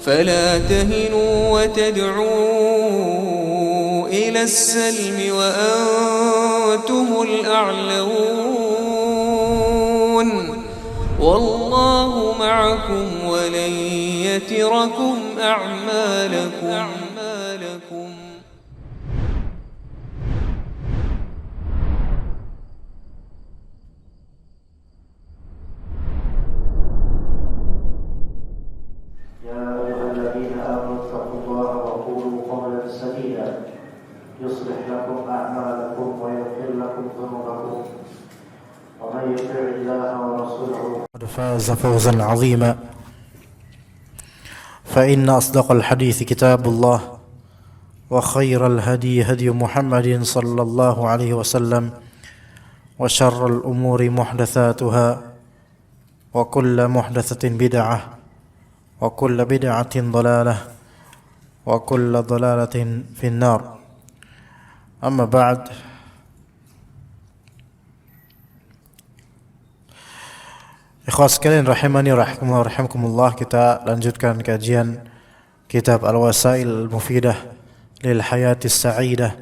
فلا تهنوا وتدعوا إلى السلم وأنتم الأعلون والله معكم ولن يتركم أعمالكم. يصلح لكم أعمالكم ويغفر لكم ذنوبكم ومن يطع الله ورسوله قد فاز فوزا عظيما فإن أصدق الحديث كتاب الله وخير الهدي هدي محمد صلى الله عليه وسلم وشر الأمور محدثاتها وكل محدثة بدعة وكل بدعة ضلالة وكل ضلالة في النار. Amma ba'd. Ikhwas sekalian rahimani rahimakumullah, kita lanjutkan kajian kitab Al-Wasail Al-Mufidah lil Hayatis Sa'idah,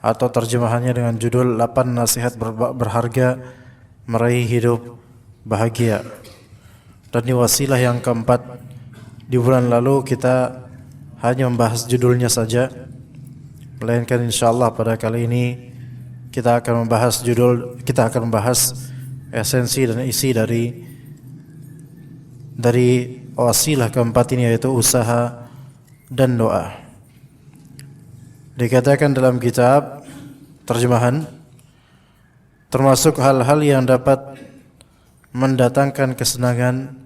atau terjemahannya dengan judul 8 nasihat berharga meraih hidup bahagia. Dan di wasilah yang keempat, di bulan lalu kita hanya membahas judulnya saja, melainkan insyaallah pada kali ini kita akan membahas esensi dan isi dari wasilah keempat ini, yaitu usaha dan doa. Dikatakan dalam kitab terjemahan, termasuk hal-hal yang dapat mendatangkan kesenangan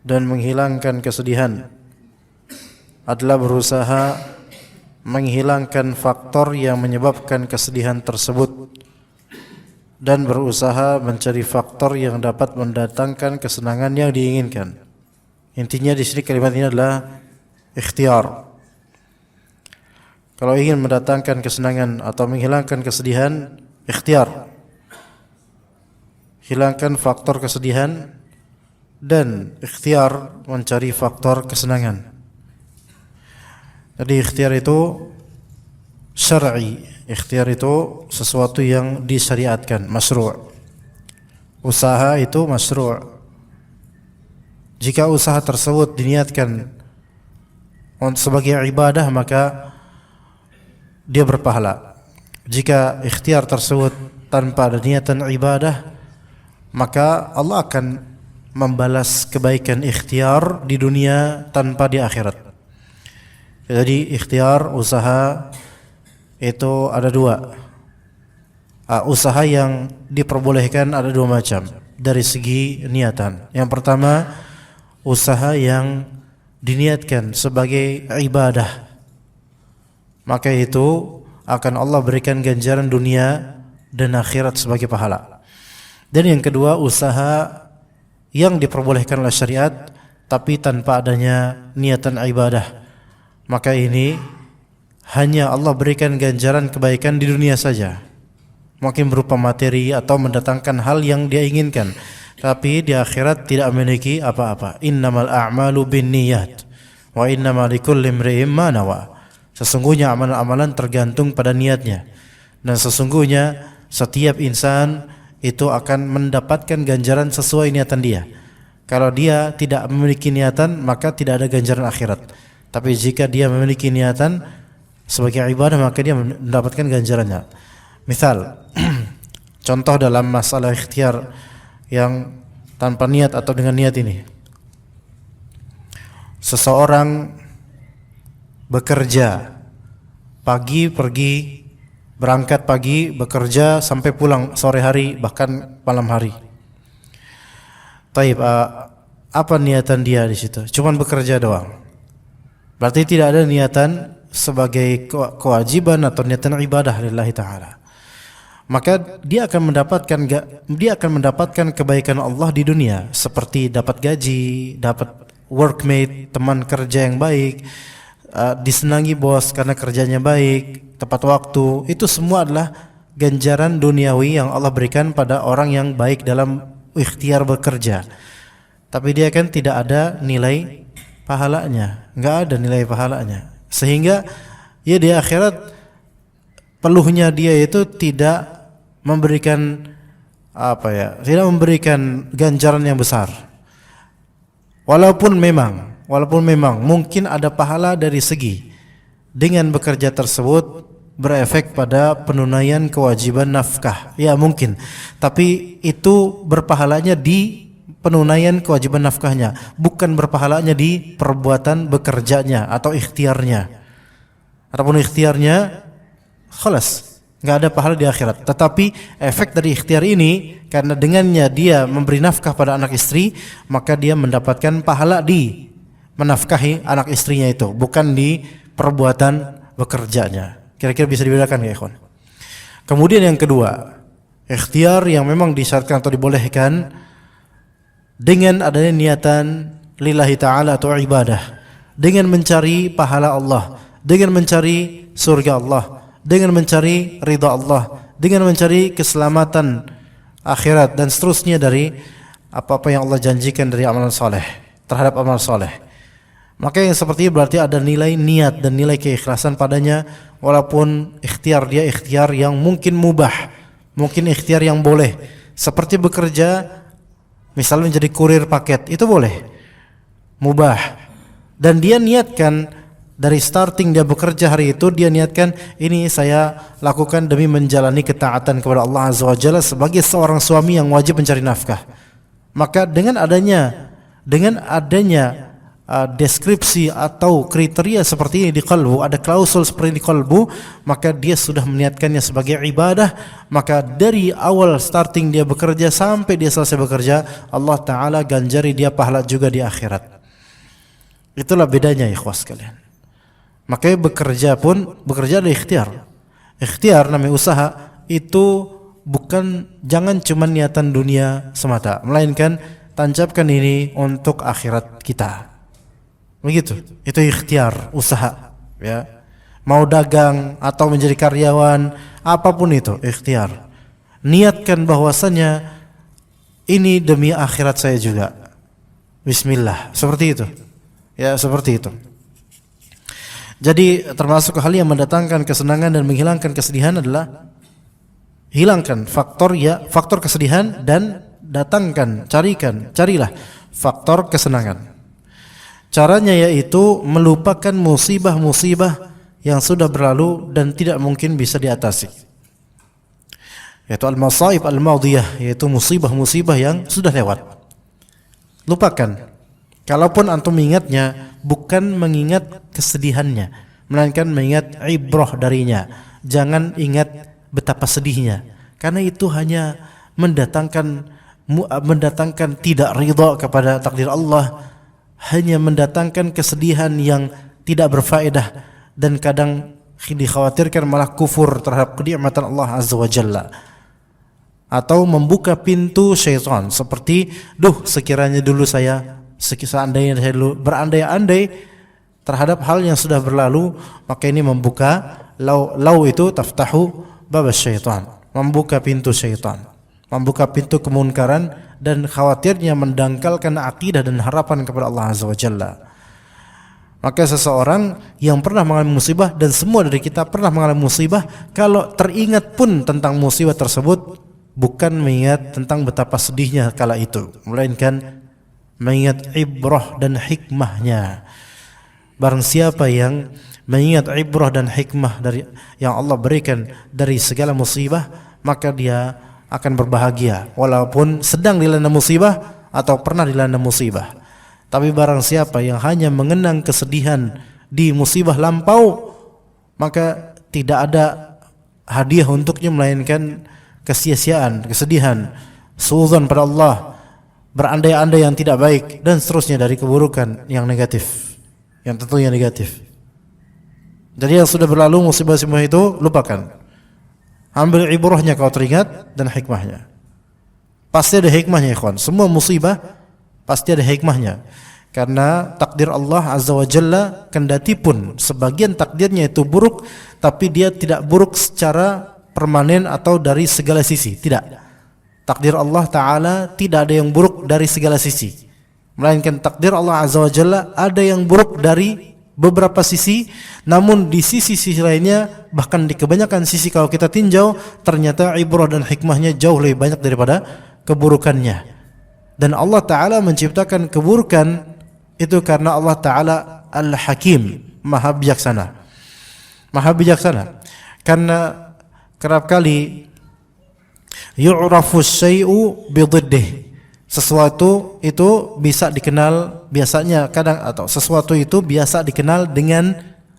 dan menghilangkan kesedihan adalah berusaha menghilangkan faktor yang menyebabkan kesedihan tersebut dan berusaha mencari faktor yang dapat mendatangkan kesenangan yang diinginkan. Intinya di sini kalimat ini adalah ikhtiar. Kalau ingin mendatangkan kesenangan atau menghilangkan kesedihan, ikhtiar. Hilangkan faktor kesedihan dan ikhtiar mencari faktor kesenangan. Jadi ikhtiar itu syar'i, ikhtiar itu sesuatu yang disyariatkan, masyru'. Usaha itu masyru'. Jika usaha tersebut diniatkan sebagai ibadah, maka dia berpahala. Jika ikhtiar tersebut tanpa ada niatan ibadah, maka Allah akan membalas kebaikan ikhtiar di dunia tanpa di akhirat. Jadi ikhtiar, usaha itu ada dua. Usaha yang diperbolehkan ada dua macam dari segi niatan. Yang pertama, usaha yang diniatkan sebagai ibadah, maka itu akan Allah berikan ganjaran dunia dan akhirat sebagai pahala. Dan yang kedua, usaha yang diperbolehkan oleh syariat tapi tanpa adanya niatan ibadah, maka ini hanya Allah berikan ganjaran kebaikan di dunia saja, mungkin berupa materi atau mendatangkan hal yang dia inginkan, tapi di akhirat tidak memiliki apa-apa. Innamal a'malu binniyat wa innamal likulli imri'in ma nawa. Sesungguhnya amalan-amalan tergantung pada niatnya, dan sesungguhnya setiap insan itu akan mendapatkan ganjaran sesuai niatan dia. Kalau dia tidak memiliki niatan, maka tidak ada ganjaran akhirat. Tapi jika dia memiliki niatan sebagai ibadah, maka dia mendapatkan ganjarannya. Misal, contoh dalam masalah ikhtiar yang tanpa niat atau dengan niat ini. Seseorang bekerja pagi, berangkat pagi, bekerja sampai pulang sore hari, bahkan malam hari. Taib, apa niatan dia di situ? Cuman bekerja doang. Berarti tidak ada niatan sebagai kewajiban atau niatan ibadah lillahi ta'ala. Maka dia akan mendapatkan kebaikan Allah di dunia, seperti dapat gaji, dapat workmate, teman kerja yang baik, disenangi bos karena kerjanya baik, tepat waktu. Itu semua adalah ganjaran duniawi yang Allah berikan pada orang yang baik dalam ikhtiar bekerja. Tapi dia kan tidak ada nilai pahalanya, nggak ada nilai pahalanya. Sehingga ya di akhirat peluhnya dia itu tidak memberikan tidak memberikan ganjaran yang besar. Walaupun memang mungkin ada pahala dari segi dengan bekerja tersebut berefek pada penunaian kewajiban nafkah. Ya mungkin, tapi itu berpahalanya di penunaian kewajiban nafkahnya, bukan berpahalanya di perbuatan bekerjanya atau ikhtiarnya. Adapun ikhtiarnya khalas, nggak ada pahala di akhirat. Tetapi efek dari ikhtiar ini, karena dengannya dia memberi nafkah pada anak istri, maka dia mendapatkan pahala di menafkahi anak istrinya itu, bukan di perbuatan bekerjanya. Kira-kira bisa dibedakan ya ikhwan. Kemudian yang kedua, ikhtiar yang memang disyaratkan atau dibolehkan dengan adanya niatan lillahi ta'ala atau ibadah, dengan mencari pahala Allah, dengan mencari surga Allah, dengan mencari ridha Allah, dengan mencari keselamatan akhirat dan seterusnya dari apa-apa yang Allah janjikan dari amalan saleh, terhadap amal saleh. Maka yang seperti ini berarti ada nilai niat dan nilai keikhlasan padanya, walaupun ikhtiar dia ikhtiar yang mungkin mubah, mungkin ikhtiar yang boleh, seperti bekerja misalnya menjadi kurir paket, itu boleh, mubah. Dan dia niatkan dari starting dia bekerja hari itu, dia niatkan ini saya lakukan demi menjalani ketaatan kepada Allah Azza wa Jalla sebagai seorang suami yang wajib mencari nafkah. Maka dengan adanya deskripsi atau kriteria seperti ini di kalbu, ada klausul seperti ini di kalbu, maka dia sudah meniatkannya sebagai ibadah. Maka dari awal starting dia bekerja sampai dia selesai bekerja, Allah Ta'ala ganjari dia pahala juga di akhirat. Itulah bedanya ikhwas sekalian. Makanya bekerja ada ikhtiar. Ikhtiar namanya usaha, itu jangan cuma niatan dunia semata, melainkan tancapkan ini untuk akhirat kita. Begitu, itu ikhtiar, usaha, ya. Mau dagang atau menjadi karyawan, apapun itu ikhtiar. Niatkan bahwasanya ini demi akhirat saya juga. Bismillah, seperti itu. Ya, seperti itu. Jadi termasuk hal yang mendatangkan kesenangan dan menghilangkan kesedihan adalah hilangkan faktor kesedihan dan carilah faktor kesenangan. Caranya yaitu melupakan musibah-musibah yang sudah berlalu dan tidak mungkin bisa diatasi. Yaitu al-masaib al-madiyah, yaitu musibah-musibah yang sudah lewat. Lupakan. Kalaupun antum mengingatnya, bukan mengingat kesedihannya, melainkan mengingat ibrah darinya. Jangan ingat betapa sedihnya, karena itu hanya mendatangkan tidak ridha kepada takdir Allah, hanya mendatangkan kesedihan yang tidak berfaedah dan kadang dikhawatirkan malah kufur terhadap kenikmatan Allah Azza wa Jalla, atau membuka pintu syaitan seperti sekiranya dulu seandainya saya dulu berandai-andai terhadap hal yang sudah berlalu, maka ini membuka lau itu taftahu babas syaitan, membuka pintu syaitan, membuka pintu kemunkaran dan khawatirnya mendangkalkan akidah dan harapan kepada Allah Azza wa Jalla. Maka seseorang yang pernah mengalami musibah, dan semua dari kita pernah mengalami musibah, kalau teringat pun tentang musibah tersebut, bukan mengingat tentang betapa sedihnya kala itu, melainkan mengingat ibrah dan hikmahnya. Barang siapa yang mengingat ibrah dan hikmah dari yang Allah berikan dari segala musibah, maka dia akan berbahagia walaupun sedang dilanda musibah atau pernah dilanda musibah. Tapi barang siapa yang hanya mengenang kesedihan di musibah lampau, maka tidak ada hadiah untuknya melainkan kesia-siaan, kesedihan, suudzon pada Allah, berandai-andai yang tidak baik, dan seterusnya dari keburukan yang negatif, yang tentunya negatif. Jadi yang sudah berlalu musibah-musibah itu lupakan. Ambil ibrahnya kalau teringat dan hikmahnya. Pasti ada hikmahnya ikhwan. Semua musibah pasti ada hikmahnya. Karena takdir Allah Azza wa Jalla, kendati pun sebagian takdirnya itu buruk, tapi dia tidak buruk secara permanen atau dari segala sisi. Tidak. Takdir Allah Ta'ala tidak ada yang buruk dari segala sisi. melainkan takdir Allah Azza wa Jalla ada yang buruk dari beberapa sisi, namun di sisi-sisi lainnya, bahkan di kebanyakan sisi kalau kita tinjau, ternyata ibrah dan hikmahnya jauh lebih banyak daripada keburukannya. Dan Allah Ta'ala menciptakan keburukan itu karena Allah Ta'ala Al-Hakim, Maha Bijaksana. Maha Bijaksana. Karena kerap kali yu'rafu syai'u bididdih. Sesuatu itu bisa dikenal biasanya kadang, atau sesuatu itu biasa dikenal dengan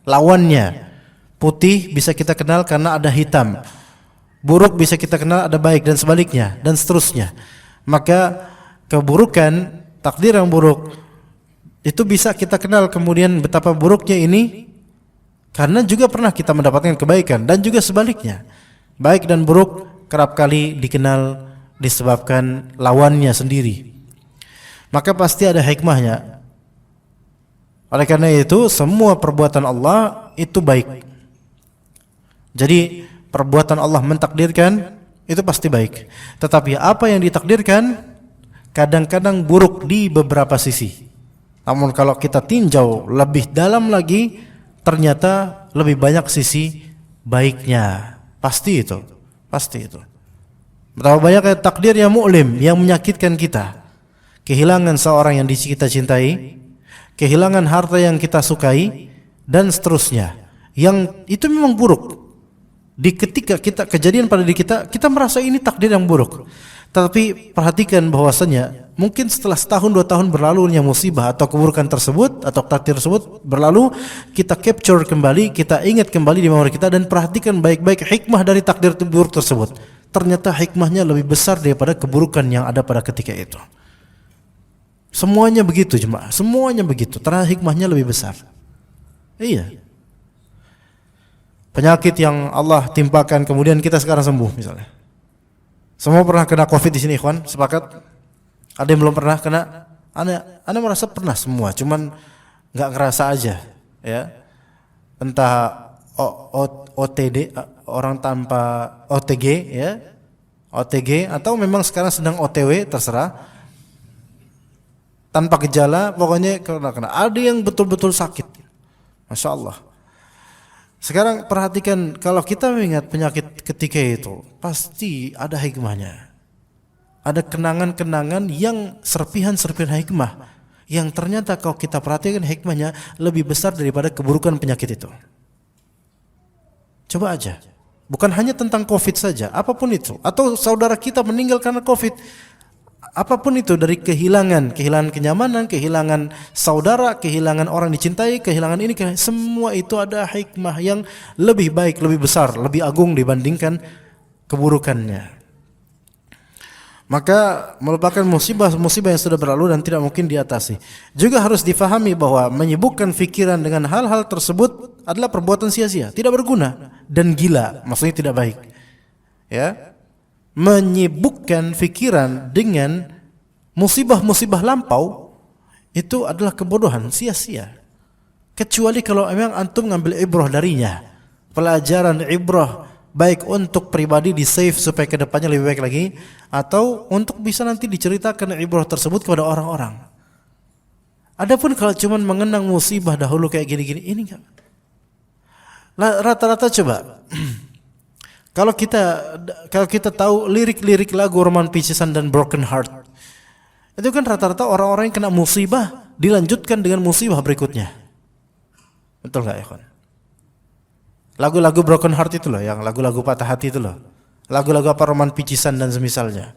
lawannya. Putih bisa kita kenal karena ada hitam. Buruk bisa kita kenal ada baik, dan sebaliknya, dan seterusnya. Maka keburukan, takdir yang buruk itu bisa kita kenal kemudian betapa buruknya ini karena juga pernah kita mendapatkan kebaikan, dan juga sebaliknya. Baik dan buruk kerap kali dikenal disebabkan lawannya sendiri. Maka pasti ada hikmahnya. Oleh karena itu semua perbuatan Allah itu baik. Jadi perbuatan Allah mentakdirkan itu pasti baik. Tetapi apa yang ditakdirkan kadang-kadang buruk di beberapa sisi. Namun kalau kita tinjau lebih dalam lagi, ternyata lebih banyak sisi baiknya. Pasti itu. Pasti itu. Betapa banyak takdir yang mu'lim, yang menyakitkan kita. Kehilangan seorang yang kita cintai, kehilangan harta yang kita sukai, dan seterusnya. Yang itu memang buruk. Di ketika kita kejadian pada diri kita, kita merasa ini takdir yang buruk. Tetapi perhatikan bahwasanya mungkin setelah setahun 2 tahun berlalunya musibah atau keburukan tersebut atau takdir tersebut berlalu, kita capture kembali, kita ingat kembali di memori kita, dan perhatikan baik-baik hikmah dari takdir buruk tersebut. Ternyata hikmahnya lebih besar daripada keburukan yang ada pada ketika itu. Semuanya begitu jemaah, semuanya begitu. Ternyata hikmahnya lebih besar. Iya. Penyakit yang Allah timpakan kemudian kita sekarang sembuh misalnya. Semua pernah kena Covid di sini, ikhwan? Sepakat? Ada yang belum pernah kena? Anda merasa pernah semua, cuman nggak ngerasa aja, ya. Entah OTD, orang tanpa OTG, ya, OTG, atau memang sekarang sedang OTW, terserah. Tanpa gejala, pokoknya kena. Ada yang betul-betul sakit, masya Allah. Sekarang perhatikan, kalau kita mengingat penyakit ketika itu, pasti ada hikmahnya. Ada kenangan-kenangan yang serpihan-serpihan hikmah, yang ternyata kalau kita perhatikan hikmahnya lebih besar daripada keburukan penyakit itu. Coba aja, bukan hanya tentang Covid saja, apapun itu, atau saudara kita meninggal karena Covid, apapun itu, dari kehilangan kenyamanan, kehilangan saudara, kehilangan orang dicintai, kehilangan ini, semua itu ada hikmah yang lebih baik, lebih besar, lebih agung dibandingkan keburukannya. Maka melupakan musibah yang sudah berlalu dan tidak mungkin diatasi. Juga harus difahami bahwa menyibukkan fikiran dengan hal-hal tersebut adalah perbuatan sia-sia, tidak berguna dan gila, maksudnya tidak baik. Ya. Menyibukkan fikiran dengan musibah-musibah lampau itu adalah kebodohan, sia-sia. Kecuali kalau memang antum ngambil ibrah darinya, pelajaran ibrah, baik untuk pribadi di save supaya kedepannya lebih baik lagi, atau untuk bisa nanti diceritakan ibrah tersebut kepada orang-orang. Adapun kalau cuma mengenang musibah dahulu kayak gini-gini, ini enggak. Rata-rata coba kalau kita tahu lirik-lirik lagu Roman Picisan dan Broken Heart, itu kan rata-rata orang-orang yang kena musibah dilanjutkan dengan musibah berikutnya. Betul nggak ya kawan? Lagu-lagu Broken Heart itu loh, yang lagu-lagu patah hati itu loh, lagu-lagu apa Roman Picisan dan semisalnya,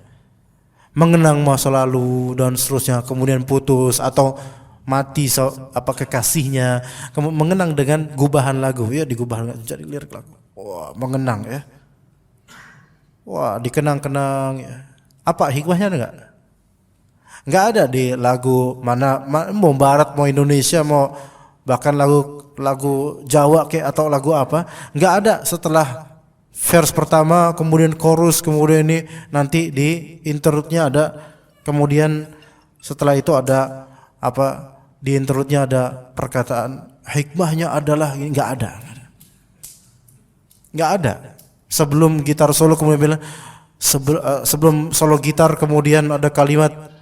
mengenang masa lalu dan seterusnya, kemudian putus atau mati kekasihnya, mengenang dengan gubahan lagu, ya digubah jadi lirik lagu. Wah, mengenang ya. Wah, dikenang-kenang ya. Apa hikmahnya enggak? Enggak ada di lagu mana mau barat, mau Indonesia, mau bahkan lagu Jawa kayak atau lagu apa, enggak ada setelah verse pertama kemudian chorus kemudian ini nanti di interlude-nya ada, kemudian setelah itu ada apa, di interlude-nya ada perkataan hikmahnya adalah, enggak ada. Enggak ada. Sebelum gitar solo kemudian bilang sebelum solo gitar kemudian ada kalimat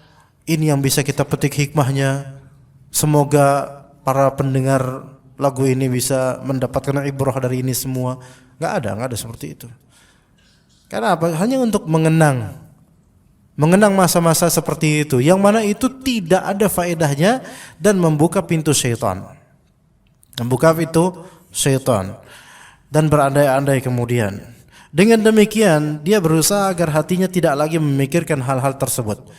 Ini yang bisa kita petik hikmahnya. Semoga para pendengar lagu ini bisa mendapatkan ibrah dari ini semua. Enggak ada seperti itu. Karena apa? Hanya untuk mengenang masa-masa seperti itu, yang mana itu tidak ada faedahnya dan membuka pintu syaitan. Membuka pintu syaitan dan berandai-andai kemudian. Dengan demikian dia berusaha agar hatinya tidak lagi memikirkan hal-hal tersebut.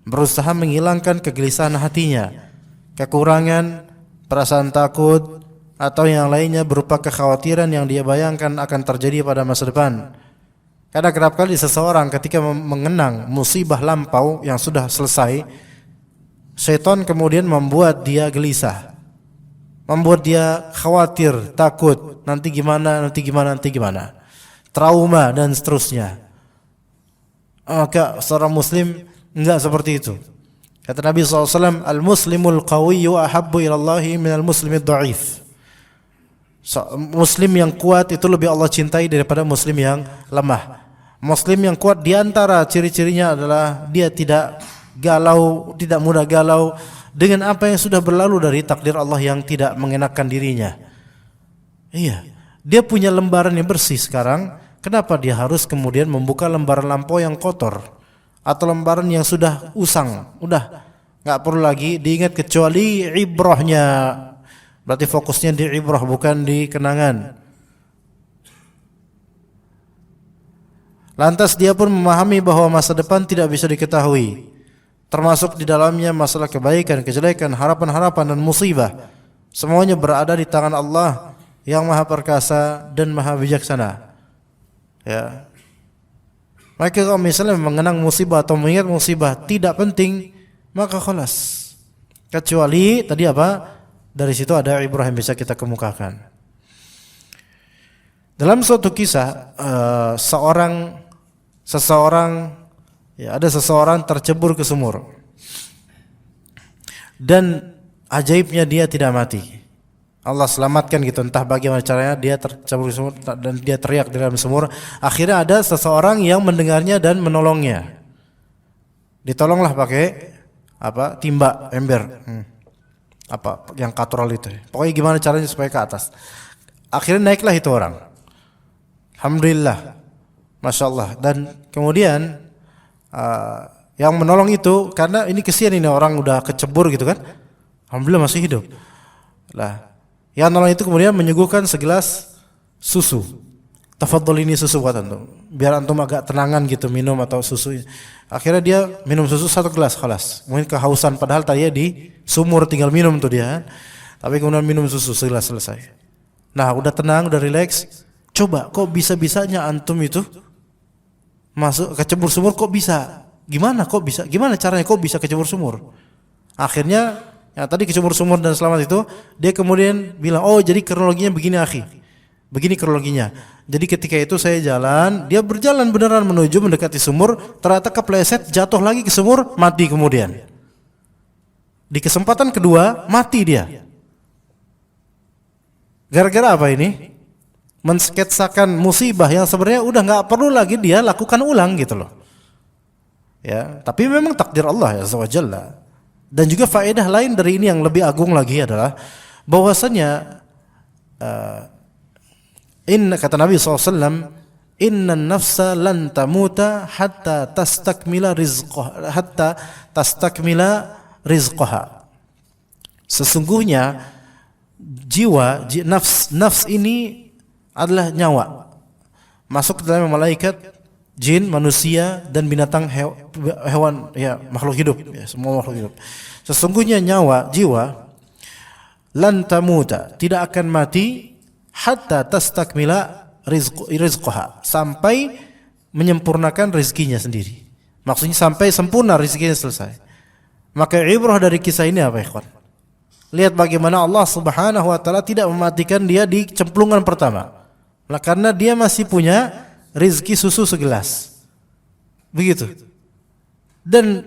Berusaha menghilangkan kegelisahan hatinya, kekurangan, perasaan takut atau yang lainnya berupa kekhawatiran yang dia bayangkan akan terjadi pada masa depan. Karena kerap kali seseorang ketika mengenang musibah lampau yang sudah selesai, syaitan kemudian membuat dia gelisah, membuat dia khawatir, takut, nanti gimana, trauma dan seterusnya. Maka seorang muslim enggak seperti itu. Kata Nabi SAW, al-muslimul qawiyyu ahabbu ilallahi minal muslimid dha'if. Muslim yang kuat itu lebih Allah cintai daripada muslim yang lemah. Muslim yang kuat diantara ciri-cirinya adalah dia tidak galau, tidak mudah galau dengan apa yang sudah berlalu dari takdir Allah yang tidak mengenakan dirinya. Iya, dia punya lembaran yang bersih sekarang. Kenapa dia harus kemudian membuka lembaran lampau yang kotor atau lembaran yang sudah usang? Udah nggak perlu lagi diingat kecuali ibrahnya. Berarti fokusnya di ibrah bukan di kenangan. Lantas dia pun memahami bahwa masa depan tidak bisa diketahui, termasuk di dalamnya masalah kebaikan, kejelekan, harapan-harapan dan musibah. Semuanya berada di tangan Allah yang Maha Perkasa dan Maha Bijaksana. Ya. Maka kalau misalnya mengenang musibah atau mengingat musibah tidak penting, maka khalas. Kecuali tadi apa? Dari situ ada ibrah yang bisa kita kemukakan. Dalam suatu kisah, ada seseorang tercebur ke sumur, dan ajaibnya dia tidak mati. Allah selamatkan gitu, entah bagaimana caranya dia tercebur ke sumur dan dia teriak di dalam sumur. Akhirnya ada seseorang yang mendengarnya dan menolongnya. Ditolonglah pakai apa? Timba, ember. Apa yang katral itu. Pokoknya gimana caranya supaya ke atas. Akhirnya naiklah itu orang. Alhamdulillah, Masya Allah. Dan kemudian yang menolong itu, karena ini kesian ini orang udah kecebur gitu kan, alhamdulillah masih hidup. Lah, yang menolong itu kemudian menyuguhkan segelas susu. Tafadhol, ini susu buat antum, biar antum agak tenangan gitu minum atau susu. Akhirnya dia minum susu 1 gelas, khalas. Mungkin kehausan, padahal tadi di sumur tinggal minum tuh dia. Tapi kemudian minum susu segelas selesai. Nah, udah tenang, udah relax. Coba, kok bisa-bisanya antum itu masuk kecebur sumur, kok bisa? Gimana kok bisa? Gimana caranya kok bisa kecebur sumur? Akhirnya yang tadi kecebur sumur dan selamat itu, dia kemudian bilang, "Oh, jadi kronologinya begini, akhi. Begini kronologinya. Jadi ketika itu saya jalan, dia berjalan beneran menuju mendekati sumur, ternyata kepleset, jatuh lagi ke sumur, mati kemudian. Di kesempatan kedua, mati dia. Gara-gara apa ini? Mensketsakan musibah yang sebenarnya udah nggak perlu lagi dia lakukan ulang gitu loh. Ya, tapi memang takdir Allah ya Azza wa Jalla. Dan juga faedah lain dari ini yang lebih agung lagi adalah bahwasanya kata Nabi SAW, inna nafsa lan tamuta hatta tastakmila rizqaha. Sesungguhnya jiwa, nafs ini adalah nyawa. Masuk ke dalam malaikat, jin, manusia dan binatang, hewan, ya makhluk hidup, ya, semua makhluk hidup. Sesungguhnya nyawa, jiwa, lan tamuta, tidak akan mati hatta tastakmila rizqaha, sampai menyempurnakan rezekinya sendiri. Maksudnya sampai sempurna rezekinya selesai. Maka ibrah dari kisah ini apa, ikhwan? Lihat bagaimana Allah Subhanahu wa taala tidak mematikan dia di cemplungan pertama. Nah, karena dia masih punya rezeki susu segelas. Begitu. Dan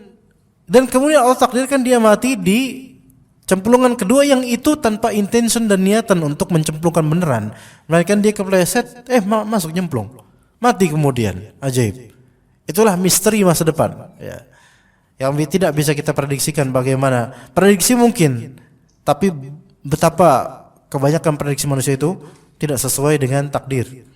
kemudian Allah takdirkan dia mati di cemplungan kedua yang itu tanpa intention dan niatan untuk mencemplungkan beneran. Melainkan dia kepleset, masuk nyemplung. Mati kemudian. Ajaib. Itulah misteri masa depan, ya. yang tidak bisa kita prediksikan bagaimana. Prediksi mungkin, tapi betapa kebanyakan prediksi manusia itu tidak sesuai dengan takdir.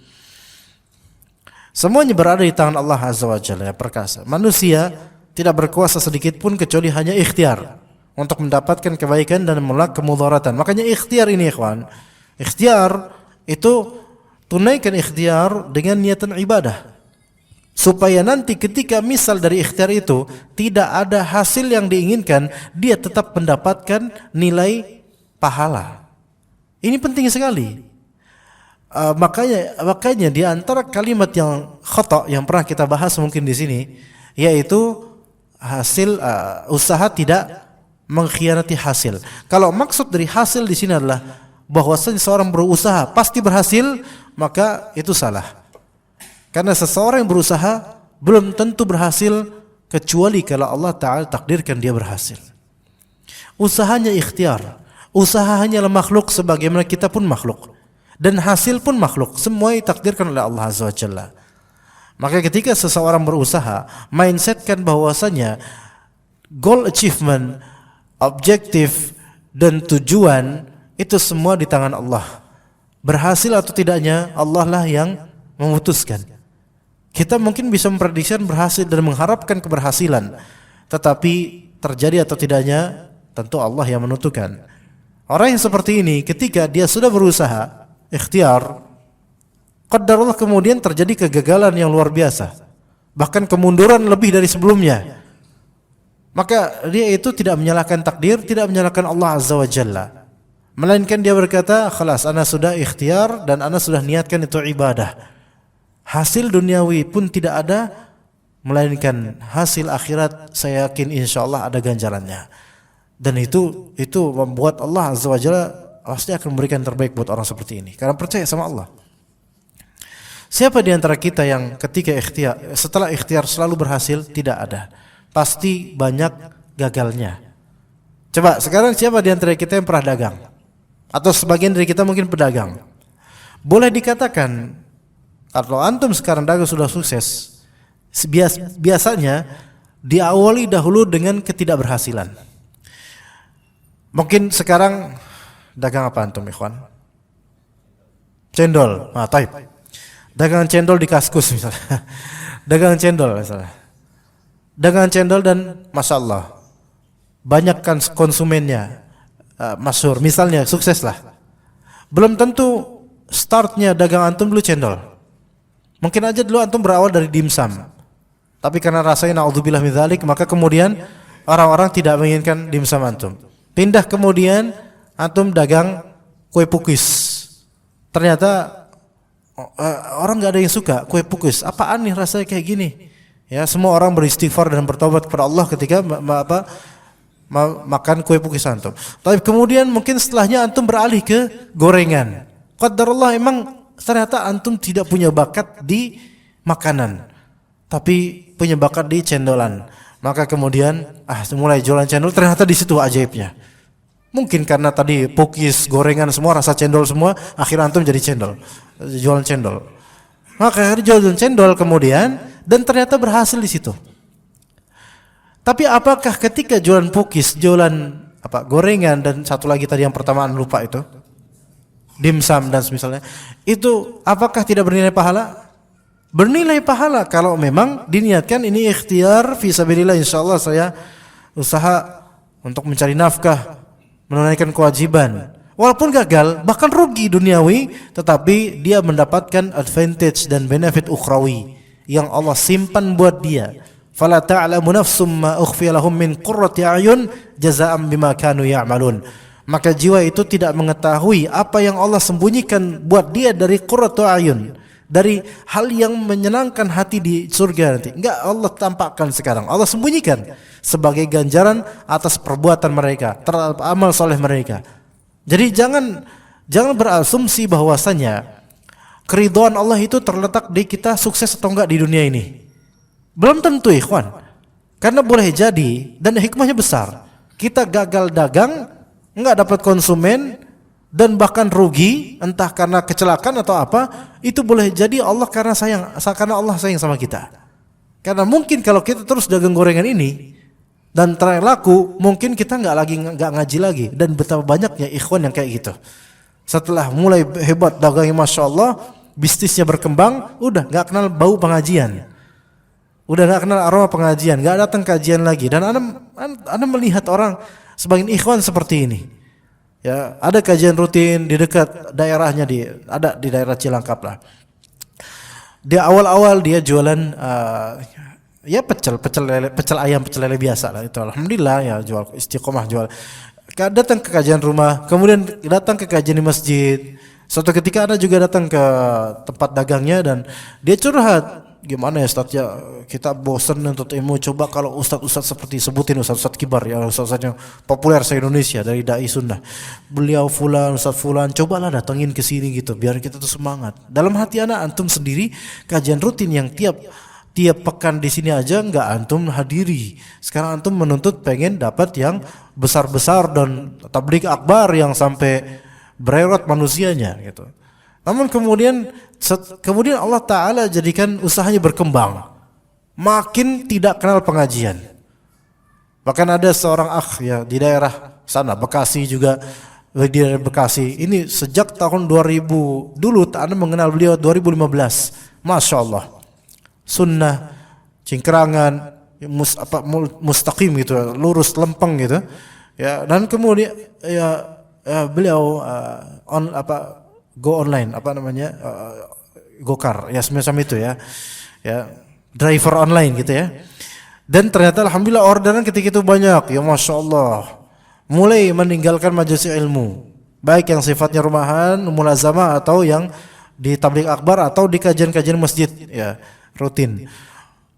Semuanya berada di tangan Allah Azza wa Jalla yang perkasa. Manusia tidak berkuasa sedikit pun kecuali hanya ikhtiar untuk mendapatkan kebaikan dan menolak kemudaratan. Makanya ikhtiar ini ikhwan, ikhtiar itu tunaikan ikhtiar dengan niatan ibadah. Supaya nanti ketika misal dari ikhtiar itu tidak ada hasil yang diinginkan, dia tetap mendapatkan nilai pahala. Ini penting sekali. Makanya di antara kalimat yang khata yang pernah kita bahas mungkin di sini, yaitu hasil usaha tidak mengkhianati hasil. Kalau maksud dari hasil di sini adalah bahwasanya seorang berusaha pasti berhasil, maka itu salah. Karena seseorang yang berusaha belum tentu berhasil kecuali kalau Allah Ta'ala takdirkan dia berhasil. Usahanya ikhtiar. Usaha hanyalah makhluk sebagaimana kita pun makhluk. Dan hasil pun makhluk. Semua ditakdirkan oleh Allah Azza wa Jalla. Maka ketika seseorang berusaha, mindsetkan bahwasanya goal achievement, objektif dan tujuan itu semua di tangan Allah. Berhasil atau tidaknya Allah lah yang memutuskan. Kita mungkin bisa memprediksi berhasil dan mengharapkan keberhasilan, tetapi terjadi atau tidaknya tentu Allah yang menentukan. Orang yang seperti ini ketika dia sudah berusaha ikhtiar, qadarullah kemudian terjadi kegagalan yang luar biasa, bahkan kemunduran lebih dari sebelumnya, maka dia itu tidak menyalahkan takdir, tidak menyalahkan Allah Azza wa Jalla, melainkan dia berkata, khalas, ana sudah ikhtiar dan ana sudah niatkan itu ibadah. Hasil duniawi pun tidak ada, melainkan hasil akhirat saya yakin insyaallah ada ganjarannya. Dan itu membuat Allah Azza wa Jalla pasti akan memberikan terbaik buat orang seperti ini, karena percaya sama Allah. Siapa di antara kita yang ketika ikhtiar, setelah ikhtiar selalu berhasil? Tidak ada. Pasti banyak gagalnya. Coba sekarang siapa di antara kita yang pernah dagang? Atau sebagian dari kita mungkin pedagang. Boleh dikatakan kalau antum sekarang dagang sudah sukses, biasanya diawali dahulu dengan ketidakberhasilan. Mungkin sekarang dagang apa antum ikhwan? Cendol. Taib. Dagangan cendol di Kaskus misalnya. Dagangan cendol misalnya. Dagangan cendol dan Masya Allah banyak kan konsumennya, masyhur misalnya, sukses lah. Belum tentu startnya dagang antum dulu cendol. Mungkin aja dulu antum berawal dari dimsum, tapi karena rasanya naudzubillah min dzalik, maka kemudian orang-orang tidak menginginkan dimsum antum. Pindah kemudian antum dagang kue pukis. Ternyata orang nggak ada yang suka kue pukis. Apaan nih rasanya kayak gini? Ya, semua orang beristighfar dan bertobat kepada Allah ketika makan kue pukis antum. Tapi kemudian mungkin setelahnya antum beralih ke gorengan. Qadarullah, emang ternyata antum tidak punya bakat di makanan, tapi punya bakat di cendolan. Maka kemudian mulai jualan cendol, ternyata di situ ajaibnya. Mungkin karena tadi pukis, gorengan semua rasa cendol semua, akhirnya antum jadi cendol, jualan cendol. Maka akhirnya jualan cendol kemudian, dan ternyata berhasil di situ. Tapi apakah ketika jualan pukis, jualan gorengan, dan satu lagi tadi yang pertama lupa itu, dimsum dan semisalnya, itu apakah tidak bernilai pahala? Bernilai pahala kalau memang diniatkan ini ikhtiar fi sabilillah, insyaallah saya usaha untuk mencari nafkah, menunaikan kewajiban. Walaupun gagal, bahkan rugi duniawi, tetapi dia mendapatkan advantage dan benefit ukhrawi yang Allah simpan buat dia. Fala ta'lamu nafsum ma ukhfiya lahum min qurrati a'yun jazaa'an bima kanu ya'malun. Maka jiwa itu tidak mengetahui apa yang Allah sembunyikan buat dia dari qurratu a'yun, dari hal yang menyenangkan hati di surga nanti. Enggak Allah tampakkan sekarang, Allah sembunyikan sebagai ganjaran atas perbuatan mereka, terhadap amal soleh mereka. Jadi jangan berasumsi bahwasanya keridhaan Allah itu terletak di kita sukses atau enggak di dunia ini. Belum tentu ikhwan. Karena boleh jadi, dan hikmahnya besar, kita gagal dagang, enggak dapat konsumen, dan bahkan rugi, entah karena kecelakaan atau apa, itu boleh jadi Allah karena Allah sayang sama kita. Karena mungkin kalau kita terus dagang gorengan ini, dan terakhir laku, mungkin kita nggak ngaji lagi. Dan betapa banyaknya ikhwan yang kayak gitu. Setelah mulai hebat dagangnya, masya Allah, bisnisnya berkembang, udah nggak kenal bau pengajian, udah nggak kenal aroma pengajian, nggak datang kajian lagi. Dan anda melihat orang sebagian ikhwan seperti ini. Ya, ada kajian rutin di dekat daerahnya, ada di daerah Cilangkap lah. Dia awal-awal dia jualan ya pecel ayam, pecel lele biasa lah itu. Alhamdulillah ya, jual istiqomah jual. Datang ke kajian rumah, kemudian datang ke kajian di masjid. Suatu ketika ada juga datang ke tempat dagangnya dan dia curhat, gimana ya Ustaz, ya kita bosan untuk ilmu, coba kalau ustaz-ustaz seperti sebutin ustaz-ustaz kibar ya, ustaz-ustaz yang populer se-Indonesia dari dai sunnah, beliau fulan, ustaz fulan, cobalah datangin ke sini gitu biar kita tuh semangat. Dalam hati anak antum sendiri, kajian rutin yang tiap pekan di sini aja nggak antum hadiri. Sekarang antum menuntut pengen dapat yang besar-besar dan tabligh akbar yang sampai bererat manusianya gitu. Namun kemudian Allah Ta'ala jadikan usahanya berkembang, makin tidak kenal pengajian. Bahkan ada seorang akh ya di daerah sana Bekasi juga, di daerah Bekasi ini sejak tahun 2000 dulu, Anda mengenal beliau 2015, masya Allah, sunnah, cingkrangan, mustaqim gitu, lurus lempeng gitu ya. Dan kemudian beliau go online, gokar ya, semacam itu ya, driver online gitu ya. Dan ternyata alhamdulillah orderan ketika itu banyak ya, masya Allah. Mulai meninggalkan majelis ilmu, baik yang sifatnya rumahan, mulazamah, atau yang di tabligh akbar atau di kajian-kajian masjid ya rutin.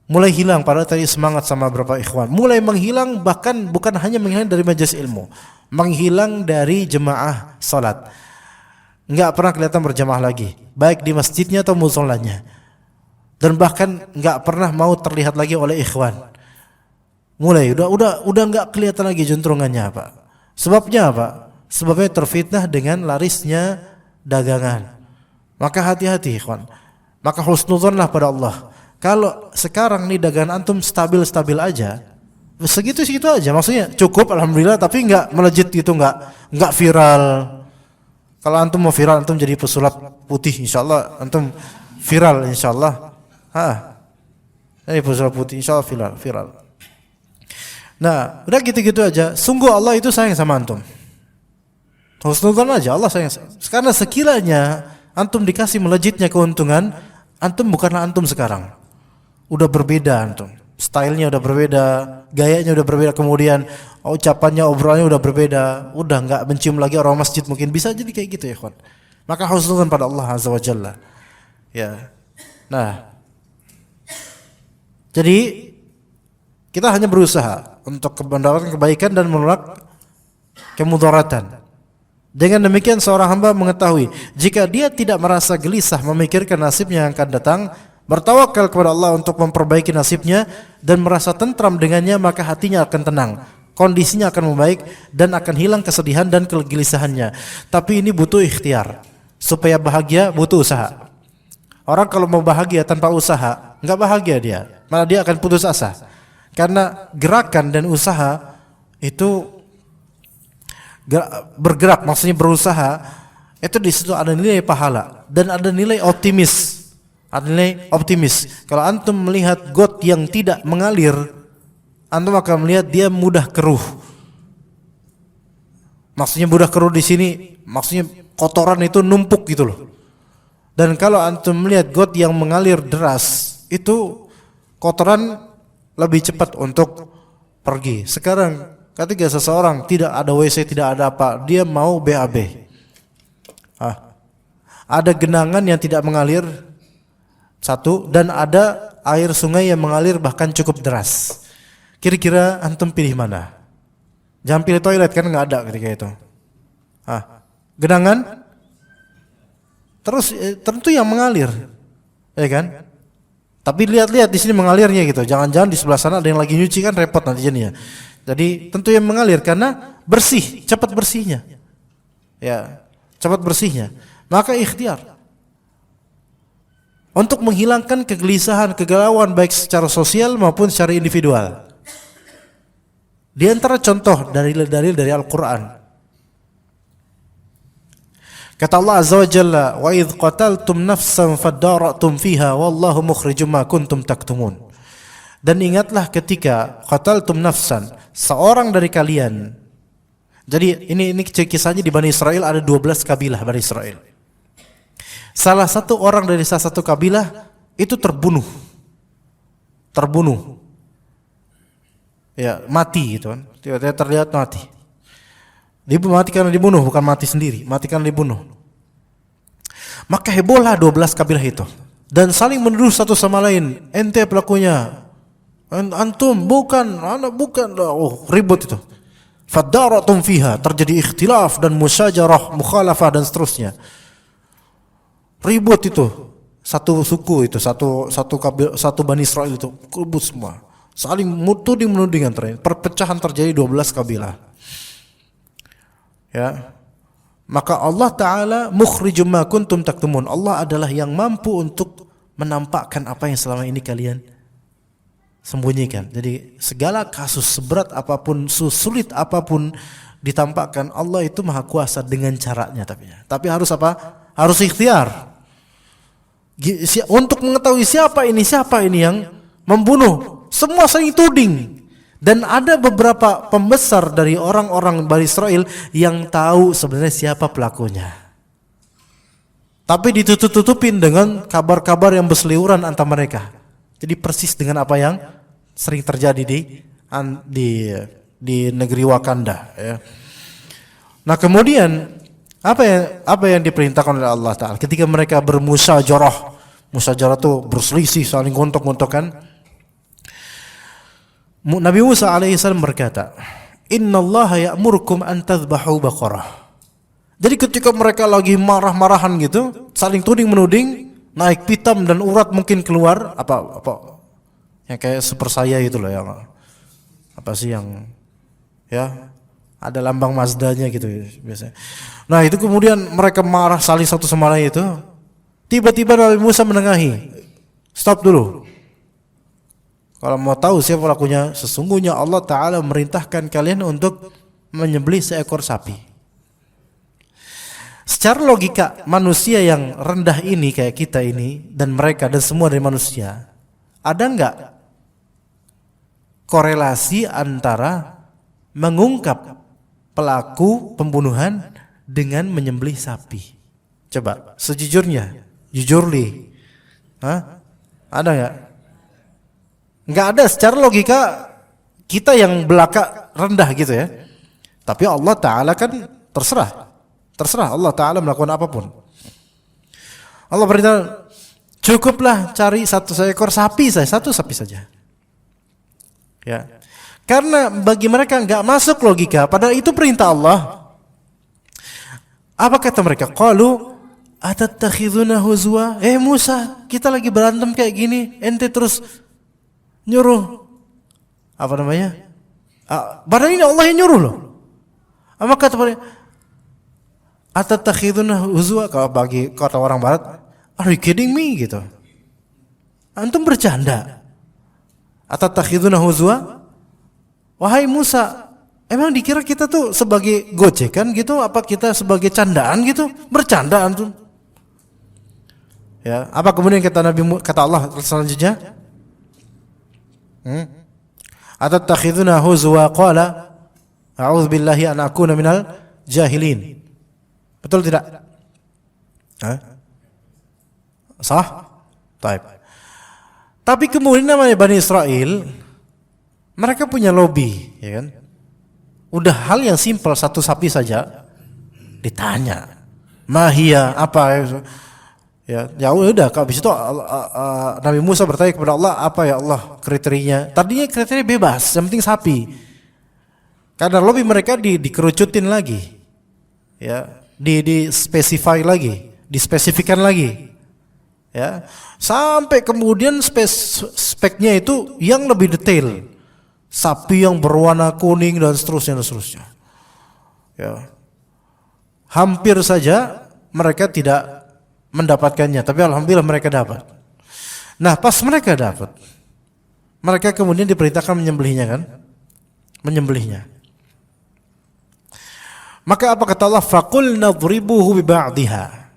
Mulai hilang, padahal tadi semangat sama beberapa ikhwan. Mulai menghilang, bahkan bukan hanya menghilang dari majelis ilmu, menghilang dari jemaah salat. Enggak pernah kelihatan berjamaah lagi, baik di masjidnya atau musholanya. Dan bahkan enggak pernah mau terlihat lagi oleh ikhwan. Mulai udah enggak kelihatan lagi juntrungannya, Pak. Sebabnya apa? Sebabnya terfitnah dengan larisnya dagangan. Maka hati-hati ikhwan. Maka husnudzonlah pada Allah. Kalau sekarang nih dagangan antum stabil-stabil aja, segitu-segitu aja, maksudnya cukup alhamdulillah, tapi enggak melejit gitu, enggak viral. Kalau antum mau viral, antum jadi pesulap putih, insyaallah antum viral insyaallah. Jadi pesulap putih insyaallah viral. Nah, udah gitu-gitu aja. Sungguh Allah itu sayang sama antum. Husnudzon aja, Allah sayang. Karena sekiranya antum dikasih melejitnya keuntungan, antum bukanlah antum sekarang. Udah berbeda antum. Stylenya udah berbeda, gayanya udah berbeda, kemudian ucapannya, obrolannya udah berbeda, udah nggak mencium lagi orang masjid, mungkin bisa jadi kayak gitu ya kawan. Maka husnudzon pada Allah Azza wa Jalla. Ya. Nah, jadi kita hanya berusaha untuk mendapatkan kebaikan dan menolak kemudaratan. Dengan demikian seorang hamba mengetahui jika dia tidak merasa gelisah memikirkan nasibnya yang akan datang, bertawakal kepada Allah untuk memperbaiki nasibnya dan merasa tentram dengannya, maka hatinya akan tenang, kondisinya akan membaik dan akan hilang kesedihan dan kegelisahannya. Tapi ini butuh ikhtiar. Supaya bahagia butuh usaha. Orang kalau mau bahagia tanpa usaha, enggak bahagia dia, malah dia akan putus asa. Karena gerakan dan usaha itu bergerak, maksudnya berusaha, itu di situ ada nilai pahala dan ada nilai optimis. Ada nilai optimis. Kalau antum melihat got yang tidak mengalir, antum akan melihat dia mudah keruh. Maksudnya mudah keruh di sini, maksudnya kotoran itu numpuk gitu loh. Dan kalau antum melihat got yang mengalir deras, itu kotoran lebih cepat untuk pergi. Sekarang ketika seseorang tidak ada WC, tidak ada apa, dia mau BAB. Ada genangan yang tidak mengalir, satu, dan ada air sungai yang mengalir bahkan cukup deras. Kira-kira antum pilih mana? Jangan pilih toilet, kan nggak ada ketika itu. Genangan, terus tentu yang mengalir, ya kan? Tapi lihat-lihat di sini mengalirnya gitu. Jangan-jangan di sebelah sana ada yang lagi nyuci, kan repot nanti jadinya. Jadi tentu yang mengalir karena bersih, cepat bersihnya. Ya, cepat bersihnya. Maka ikhtiar untuk menghilangkan kegelisahan, kegalauan baik secara sosial maupun secara individual. Di antara contoh dalil-dalil dari Al-Quran, kata Allah Azza wa Jalla, wa idh qataltum nafsan fadara'tum fiha wallahu mukhrijum ma kuntum taktumun. Dan ingatlah ketika qataltum nafsan, seorang dari kalian. Jadi ini kisahnya di Bani Israel, ada 12 kabilah Bani Israel. Salah satu orang dari salah satu kabilah itu terbunuh. Ya, mati gitu kan. Tiba-tiba terlihat mati. Dia mati karena dibunuh, bukan mati sendiri, mati karena dibunuh. Maka hebohlah 12 kabilah itu dan saling menuduh satu sama lain. Ente pelakunya. Antum bukan, anak bukan. Oh, ribut itu. Fadaratum fiha, terjadi ikhtilaf dan musyajarah, mukhalafah dan seterusnya. Ribut itu. Satu suku itu, satu Bani Israel itu ribut semua. Saling menuding antara ini. Perpecahan terjadi 12 kabilah. Ya. Maka Allah Ta'ala mukhrijum ma kuntum taktumun. Allah adalah yang mampu untuk menampakkan apa yang selama ini kalian sembunyikan. Jadi segala kasus seberat apapun, sulit apapun ditampakkan, Allah itu maha kuasa dengan caranya. Tapi harus apa? Harus ikhtiar. Untuk mengetahui siapa ini yang membunuh. Semua saling tuding. Dan ada beberapa pembesar dari orang-orang Bani Israel yang tahu sebenarnya siapa pelakunya. Tapi ditutup-tutupin dengan kabar-kabar yang berseliweran antara mereka. Jadi persis dengan apa yang sering terjadi di negeri Wakanda. Ya. Nah kemudian apa yang diperintahkan oleh Allah Ta'ala ketika mereka bermusyajarah itu berselisih, saling gontok-gontokan. Nabi Musa alaihissalam berkata, Innallaha ya'murukum an tadhbahu baqarah. Jadi ketika mereka lagi marah-marahan gitu, saling tuding menuding, naik pitam dan urat mungkin keluar, apa yang kayak super saya itu loh, yang apa sih yang ya ada lambang Mazdanya gitu biasanya. Nah itu kemudian mereka marah saling satu sama lain itu. Tiba-tiba Nabi Musa menengahi, stop dulu. Kalau mau tahu siapa pelakunya, sesungguhnya Allah Ta'ala merintahkan kalian untuk menyembelih seekor sapi. Secara logika manusia yang rendah ini kayak kita ini dan mereka dan semua dari manusia, ada enggak korelasi antara mengungkap pelaku pembunuhan dengan menyembelih sapi? Coba sejujurnya, jujurly, ada enggak? Enggak ada. Secara logika kita yang belaka rendah gitu ya. Tapi Allah Ta'ala kan terserah Allah Ta'ala melakukan apapun. Allah beritahu, cukuplah cari satu ekor sapi saja, satu sapi saja. Ya. Karena bagi mereka enggak masuk logika, padahal itu perintah Allah. Apa kata mereka? Qalu atattakhiduna huzwa? Musa, kita lagi berantem kayak gini, ente terus nyuruh apa namanya? Padahal ini Allah yang nyuruh loh. Apa kata mereka? Atattakhiduna huzwa, kalau bagi kata orang barat, are you kidding me gitu. Antum bercanda. Atattakhiduna huzwa? Wahai Musa, emang dikira kita tuh sebagai gojekan gitu, apa kita sebagai candaan gitu? Bercanda antum. Ya, apa kemudian kata Allah selanjutnya? Atattakhiduna huzwa qala a'udzu billahi an akuna minal jahilin. Betul tidak? Sah? Baik. Tapi kemudian namanya Bani Israel, mereka punya lobby, ya kan? Udah hal yang simpel, satu sapi saja ditanya. Mahia apa? Ya udah, kalau habis itu Nabi Musa bertanya kepada Allah, apa ya Allah kriterianya? Tadinya kriteria bebas, yang penting sapi. Karena lobby mereka dikerucutin lagi. Ya, di-specify lagi, dispesifikan lagi. Ya. Sampai kemudian speknya itu yang lebih detail. Sapi yang berwarna kuning dan seterusnya. Ya. Hampir saja mereka tidak mendapatkannya, tapi alhamdulillah mereka dapat. Nah, pas mereka dapat, mereka kemudian diperintahkan menyembelihnya kan? menyembelihnya. Maka apa kata Allah? Faqul nadribuhu bi ba'dihha.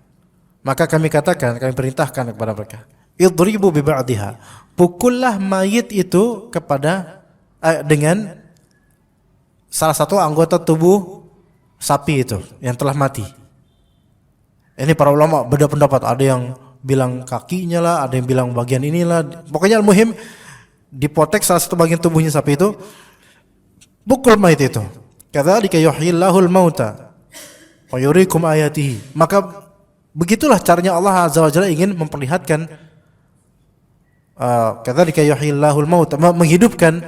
Maka kami perintahkan kepada mereka, idribu bi ba'dihha. Pukullah mayit itu dengan salah satu anggota tubuh sapi itu yang telah mati. Ini para ulama beda pendapat, ada yang bilang kakinya lah, ada yang bilang bagian inilah. Pokoknya al-muhim dipotek salah satu bagian tubuhnya sapi itu, pukul mayit itu. Kadzalika yuhyillahul mauta wa yuriikum ayatihi. Maka begitulah caranya Allah Azza wa Jalla ingin memperlihatkan, kadzalika yuhyillahul mauta, menghidupkan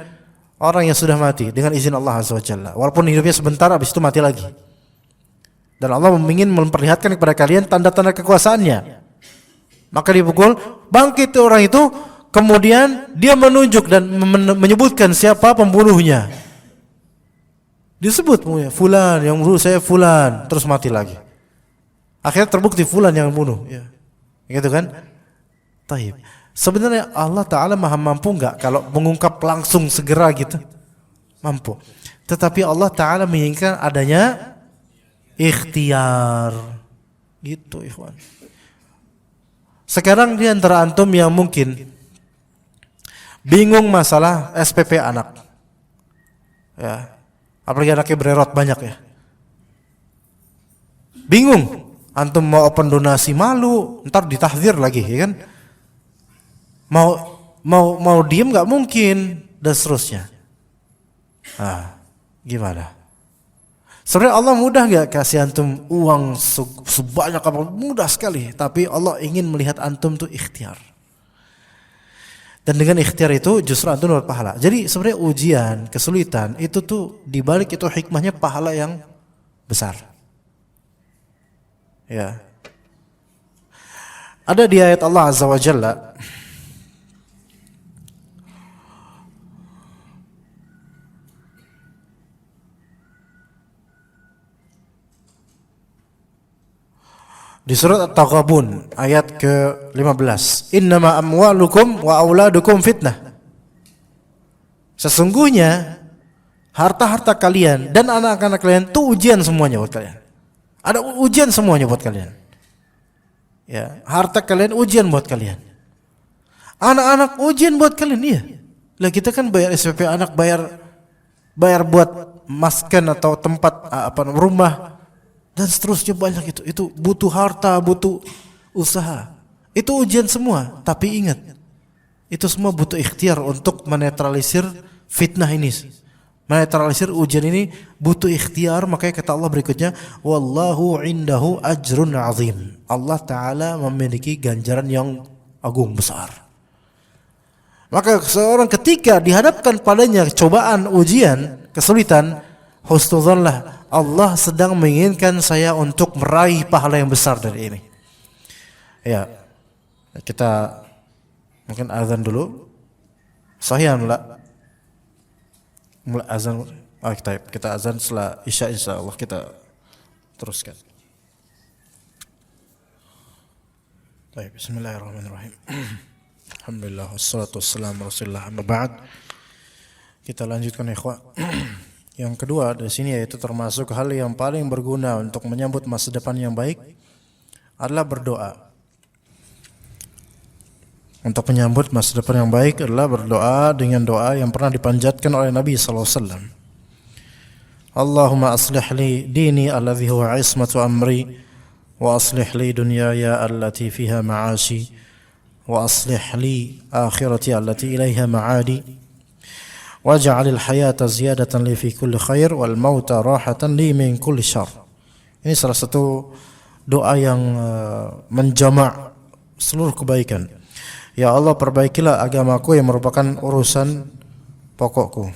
orang yang sudah mati dengan izin Allah Azza wa Jalla. Walaupun hidupnya sebentar, habis itu mati lagi. Dan Allah ingin memperlihatkan kepada kalian tanda-tanda kekuasaannya. Maka dipukul, bangkit orang itu, kemudian dia menunjuk dan menyebutkan siapa pembunuhnya. Disebut fulan, yang bunuh saya fulan, terus mati lagi. Akhirnya terbukti fulan yang bunuh, ya. Gitu kan? Taib. Sebenarnya Allah Ta'ala maha mampu enggak kalau mengungkap langsung segera gitu? Mampu. Tetapi Allah Ta'ala menginginkan adanya ikhtiar. Gitu, ikhwan. Sekarang di antara antum yang mungkin bingung masalah SPP anak, ya, apalagi anaknya bererot banyak ya, bingung. Antum mau open donasi malu, ntar ditahdzir lagi, ya kan? Mau diem nggak mungkin, dan seterusnya. Gimana? Sebenarnya Allah mudah nggak kasih antum uang sebanyak apa? Mudah sekali. Tapi Allah ingin melihat antum tuh ikhtiar. Dan dengan ikhtiar itu justru antum dapat pahala. Jadi sebenarnya ujian, kesulitan itu tuh dibalik itu hikmahnya pahala yang besar. Ya. Ada di ayat Allah Azza wa Jalla, di surat At-Taghabun ayat ke-15, innama amwalukum wa auladukum fitnah. Sesungguhnya harta-harta kalian dan anak-anak kalian itu ujian semuanya buat kalian. Ada ujian semuanya buat kalian. Ya, harta kalian ujian buat kalian. Anak-anak ujian buat kalian, iya. Lah kita kan bayar SPP anak, bayar buat maskan atau tempat rumah dan seterusnya banyak itu butuh harta, butuh usaha. Itu ujian semua, tapi ingat, itu semua butuh ikhtiar untuk menetralisir fitnah ini. Menetralisir ujian ini butuh ikhtiar. Makanya kata Allah berikutnya, wallahu indahu ajrun azim. Allah Ta'ala memiliki ganjaran yang agung besar. Maka seorang ketika dihadapkan padanya cobaan, ujian, kesulitan, husnudzonlah, Allah sedang menginginkan saya untuk meraih pahala yang besar dari ini. Ya, kita mungkin azan dulu. Sahih enggak? Mulai azan. Kita azan setelah Isya, insyaallah kita teruskan. Baik, bismillahirrahmanirrahim. Alhamdulillah wassalatu wassalamu ala Rasulillah, amma ba'd. Kita lanjutkan ikhwah. Yang kedua di sini yaitu termasuk hal yang paling berguna untuk menyambut masa depan yang baik adalah berdoa. Untuk menyambut masa depan yang baik adalah berdoa dengan doa yang pernah dipanjatkan oleh Nabi sallallahu alaihi wasallam. Allahumma aslih li dini alladhi huwa ismatu amri wa aslih li dunyaya allati fiha ma'ashi wa aslih li akhirati allati ilaiha ma'adi waj'alil hayata ziyadatan li fi kulli khair wal mauta rahatan li min kulli syarr. Ini salah satu doa yang menjamak seluruh kebaikan. Ya Allah, perbaikilah agamaku yang merupakan urusan pokokku.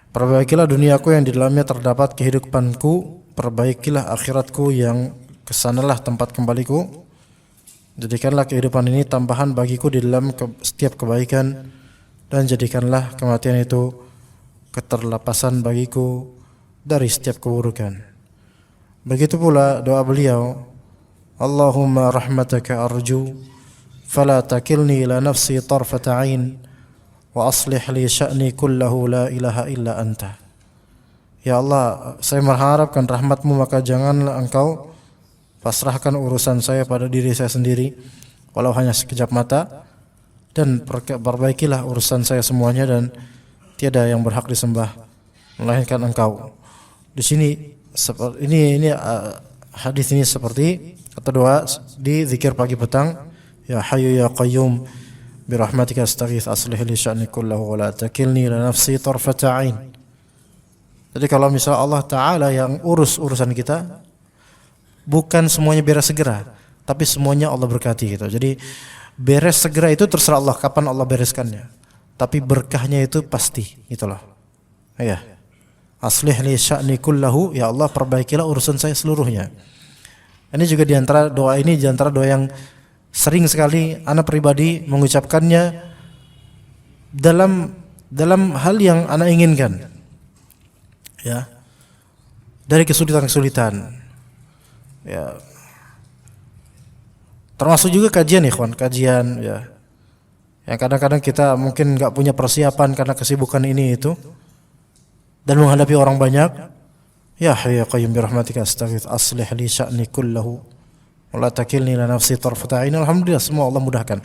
Perbaikilah duniaku yang di dalamnya terdapat kehidupanku. Perbaikilah akhiratku yang kesanalah tempat kembaliku. Jadikanlah kehidupan ini tambahan bagiku di dalam setiap kebaikan, dan jadikanlah kematian itu keterlepasan bagiku dari setiap keburukan. Begitu pula doa beliau, Allahumma rahmataka arju fala takilni ila nafsi tarfata ain wa aslih li sya'ni kullahu la ilaha illa anta. Ya Allah, saya mengharapkan rahmat-Mu, maka janganlah Engkau pasrahkan urusan saya pada diri saya sendiri walau hanya sekejap mata, dan perbaikilah urusan saya semuanya, dan tiada yang berhak disembah melainkan Engkau. Di sini ini hadis ini seperti atau doa di zikir pagi petang, ya hayyu ya qayyum bi rahmatika astaghits aslih li sya'ni kullahu wa la takilni ila nafsi tarfata ain. Jadi kalau misalnya Allah Ta'ala yang urus urusan kita, bukan semuanya beres segera, tapi semuanya Allah berkati gitu. Jadi beres segera itu terserah Allah kapan Allah bereskannya, tapi berkahnya itu pasti itulah. Ya. Aslih li sya'ni kullahu, ya Allah perbaikilah urusan saya seluruhnya. Ini juga diantara doa yang sering sekali anak pribadi mengucapkannya dalam hal yang anak inginkan, ya, dari kesulitan, ya, termasuk juga kajian ya, yang kadang-kadang kita mungkin nggak punya persiapan karena kesibukan ini itu, dan menghadapi orang banyak. Ya hayyu ya qayyum bi rahmatika astaghits aslih li sya'ni kullahu wa la takilni ila nafsi tarfata ain. Alhamdulillah, semua Allah mudahkan.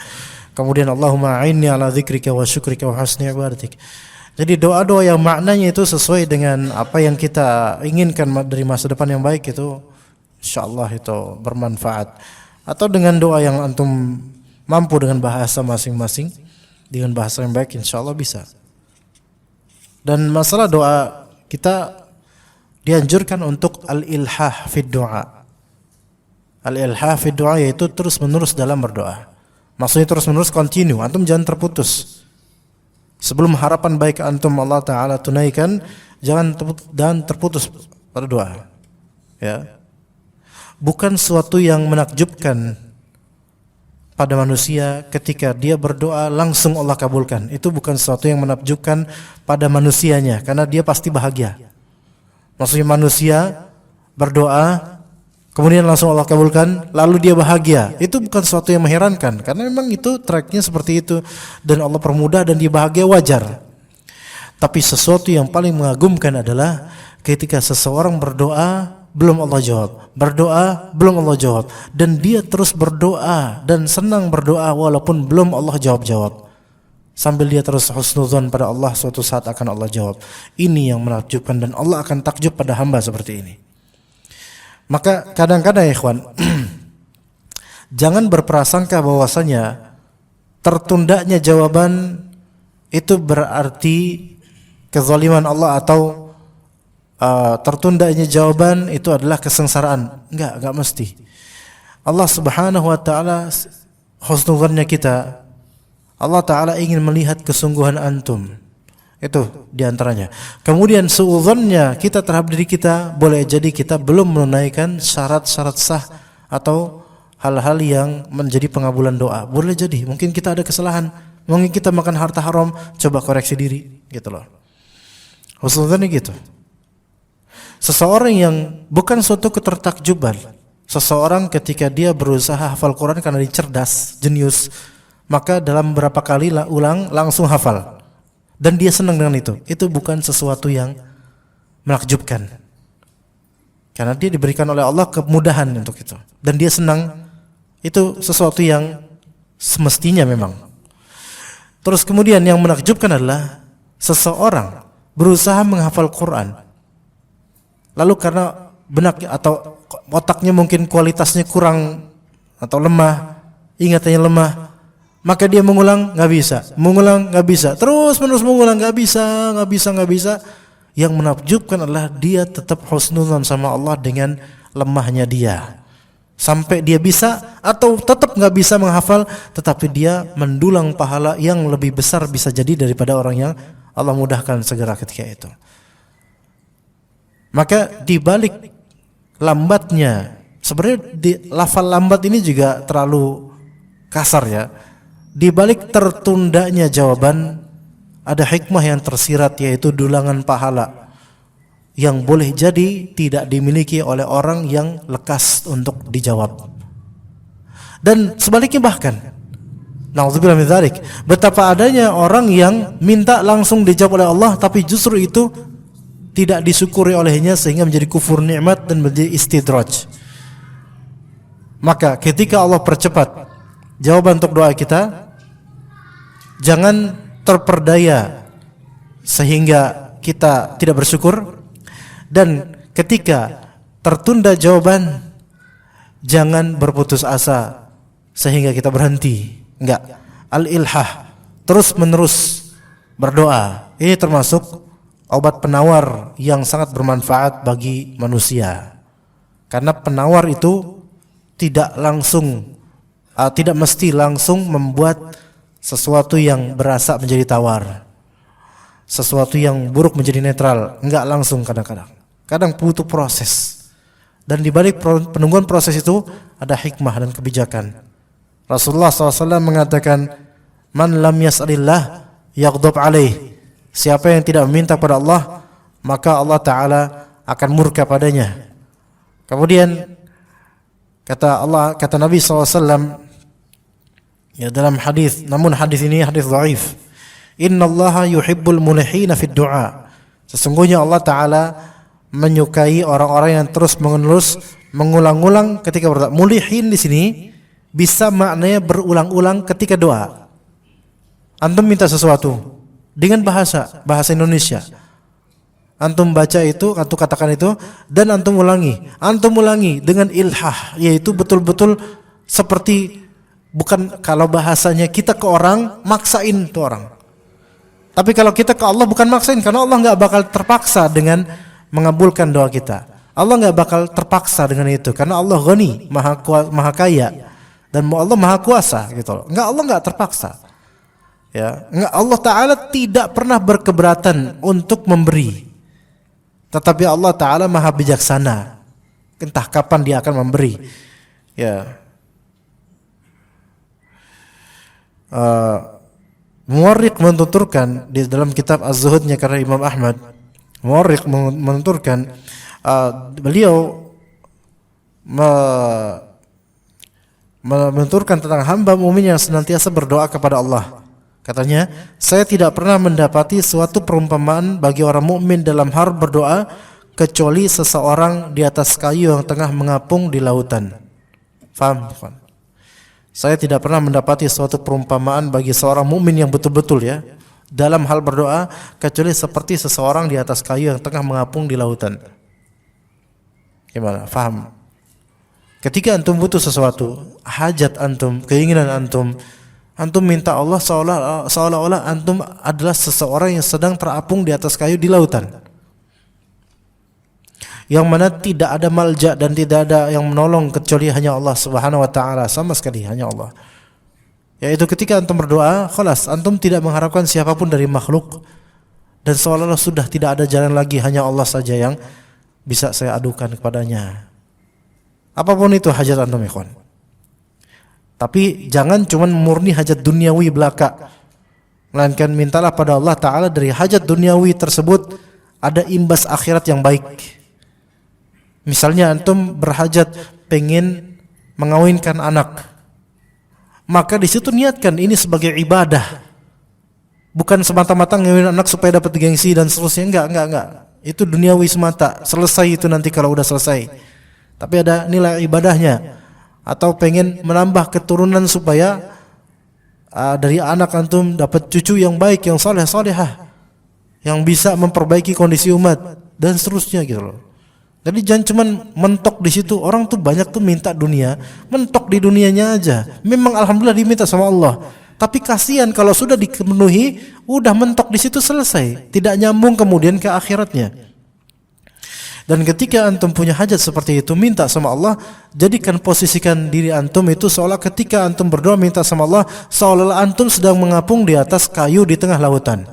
Kemudian Allahumma a'inni ala dzikrika wa syukrika wa husni ibadatik. Jadi doa-doa yang maknanya itu sesuai dengan apa yang kita inginkan dari masa depan yang baik, itu insyaallah itu bermanfaat. Atau dengan doa yang antum mampu dengan bahasa masing-masing, dengan bahasa yang baik, insyaallah bisa. Dan masalah doa, kita dianjurkan untuk al-ilhah fid doa. Al-ilhah fid doa yaitu terus menerus dalam berdoa. Maksudnya terus menerus, continue. Antum jangan terputus. Sebelum harapan baik antum Allah Ta'ala tunaikan, jangan terputus pada doa. Ya. Bukan suatu yang menakjubkan pada manusia ketika dia berdoa langsung Allah kabulkan. Itu bukan sesuatu yang menakjubkan pada manusianya, karena dia pasti bahagia. Maksudnya manusia berdoa kemudian langsung Allah kabulkan lalu dia bahagia, itu bukan sesuatu yang mengherankan, karena memang itu tracknya seperti itu, dan Allah permudah dan dia bahagia, wajar. Tapi sesuatu yang paling mengagumkan adalah ketika seseorang berdoa belum Allah jawab, berdoa belum Allah jawab, dan dia terus berdoa dan senang berdoa walaupun belum Allah jawab, sambil dia terus husnuzon pada Allah, suatu saat akan Allah jawab. Ini yang menakjubkan, dan Allah akan takjub pada hamba seperti ini. Maka kadang-kadang ya ikhwan, jangan berprasangka bahwasanya tertundanya jawaban itu berarti kezaliman Allah, atau tertundanya jawaban itu adalah kesengsaraan. Enggak mesti. Allah Subhanahu wa Ta'ala husnuzannya kita, Allah Ta'ala ingin melihat kesungguhan antum. Itu diantaranya. Kemudian suudzonnya kita terhadap diri kita, boleh jadi kita belum menunaikan syarat-syarat sah atau hal-hal yang menjadi pengabulan doa. Boleh jadi, mungkin kita ada kesalahan, mungkin kita makan harta haram, coba koreksi diri, gitu loh. Husnuzonnya gitu. Seseorang yang bukan suatu ketertakjuban, seseorang ketika dia berusaha hafal Quran karena dia cerdas, jenius, maka dalam beberapa kali ulang langsung hafal, dan dia senang dengan itu bukan sesuatu yang menakjubkan, karena dia diberikan oleh Allah kemudahan untuk itu, dan dia senang. Itu sesuatu yang semestinya memang. Terus kemudian yang menakjubkan adalah seseorang berusaha menghafal Quran, lalu karena benak atau otaknya mungkin kualitasnya kurang atau lemah, ingatannya lemah, maka dia mengulang nggak bisa, terus menerus mengulang nggak bisa. Yang menakjubkan adalah dia tetap husnuzon sama Allah dengan lemahnya dia, sampai dia bisa atau tetap nggak bisa menghafal, tetapi dia mendulang pahala yang lebih besar bisa jadi daripada orang yang Allah mudahkan segera ketika itu. Maka di balik lambatnya, sebenarnya di lafal lambat ini juga terlalu kasar ya. Di balik tertundanya jawaban ada hikmah yang tersirat, yaitu dulangan pahala yang boleh jadi tidak dimiliki oleh orang yang lekas untuk dijawab. Dan sebaliknya bahkan Nauzubillah min dzalik. Betapa adanya orang yang minta langsung dijawab oleh Allah, tapi justru itu tidak disyukuri olehnya sehingga menjadi kufur nikmat dan menjadi istidraj. Maka ketika Allah percepat jawaban untuk doa kita, jangan terperdaya sehingga kita tidak bersyukur, dan ketika tertunda jawaban, jangan berputus asa sehingga kita berhenti. Enggak, al-ilhah, terus menerus berdoa. Ini termasuk obat penawar yang sangat bermanfaat bagi manusia. Karena penawar itu tidak mesti langsung membuat sesuatu yang berasa menjadi tawar, sesuatu yang buruk menjadi netral. Enggak langsung, kadang butuh proses. Dan di balik penungguan proses itu ada hikmah dan kebijakan. Rasulullah SAW mengatakan, man lam yas'alillah yaghdab alaih. Siapa yang tidak meminta kepada Allah, maka Allah Ta'ala akan murka padanya. Kemudian kata Nabi SAW ya dalam hadis, namun hadis ini hadis dhaif, innallaha yuhibbul mulihina fid du'a. Sesungguhnya Allah Ta'ala menyukai orang-orang yang terus menerus mengulang-ulang ketika berdoa. Mulihin di sini bisa maknanya berulang-ulang ketika doa. Antum minta sesuatu dengan bahasa Indonesia, antum baca itu, antum katakan itu, dan antum ulangi dengan ilhah, yaitu betul-betul seperti, bukan kalau bahasanya kita ke orang maksain tuh orang, tapi kalau kita ke Allah bukan maksain, karena Allah nggak bakal terpaksa dengan mengabulkan doa kita. Allah nggak bakal terpaksa dengan itu, karena Allah Ghani, maha kaya, dan Allah maha kuasa gitu loh. Allah nggak terpaksa. Ya, Allah Ta'ala tidak pernah berkeberatan untuk memberi. Tetapi Allah Ta'ala maha bijaksana, entah kapan dia akan memberi. Ya. Muwarriq menuturkan di dalam kitab Az-Zuhudnya karya Imam Ahmad, Muwarriq menuturkan beliau menuturkan tentang hamba mukmin yang senantiasa berdoa kepada Allah. Katanya, saya tidak pernah mendapati suatu perumpamaan bagi orang mukmin dalam hal berdoa kecuali seseorang di atas kayu yang tengah mengapung di lautan. Faham? Saya tidak pernah mendapati suatu perumpamaan bagi seorang mukmin yang betul-betul ya dalam hal berdoa kecuali seperti seseorang di atas kayu yang tengah mengapung di lautan. Gimana? Faham? Ketika antum butuh sesuatu, hajat antum, keinginan antum minta Allah seolah-olah antum adalah seseorang yang sedang terapung di atas kayu di lautan, yang mana tidak ada malja dan tidak ada yang menolong kecuali hanya Allah Subhanahu wa taala, sama sekali hanya Allah. Yaitu ketika antum berdoa, khalas, antum tidak mengharapkan siapapun dari makhluk, dan seolah-olah sudah tidak ada jalan lagi, hanya Allah saja yang bisa saya adukan kepadanya. Apapun itu hajat antum, ikhwan. Tapi jangan cuma murni hajat duniawi belaka, melainkan mintalah pada Allah Ta'ala dari hajat duniawi tersebut ada imbas akhirat yang baik. Misalnya antum berhajat pengen mengawinkan anak, maka di situ niatkan ini sebagai ibadah, bukan semata-mata ngawin anak supaya dapat gengsi dan seterusnya. Enggak. Itu duniawi semata. Selesai itu nanti kalau udah selesai. Tapi ada nilai ibadahnya. Atau pengen menambah keturunan supaya dari anak antum dapat cucu yang baik, yang saleh-salehah, yang bisa memperbaiki kondisi umat dan seterusnya gitu loh. Jadi jangan cuman mentok di situ. Orang tuh banyak tuh minta dunia, mentok di dunianya aja. Memang alhamdulillah diminta sama Allah. Tapi kasihan kalau sudah dipenuhi, udah mentok di situ selesai, tidak nyambung kemudian ke akhiratnya. Dan ketika antum punya hajat seperti itu, minta sama Allah, posisikan diri antum itu seolah ketika antum berdoa minta sama Allah, seolah antum sedang mengapung di atas kayu di tengah lautan,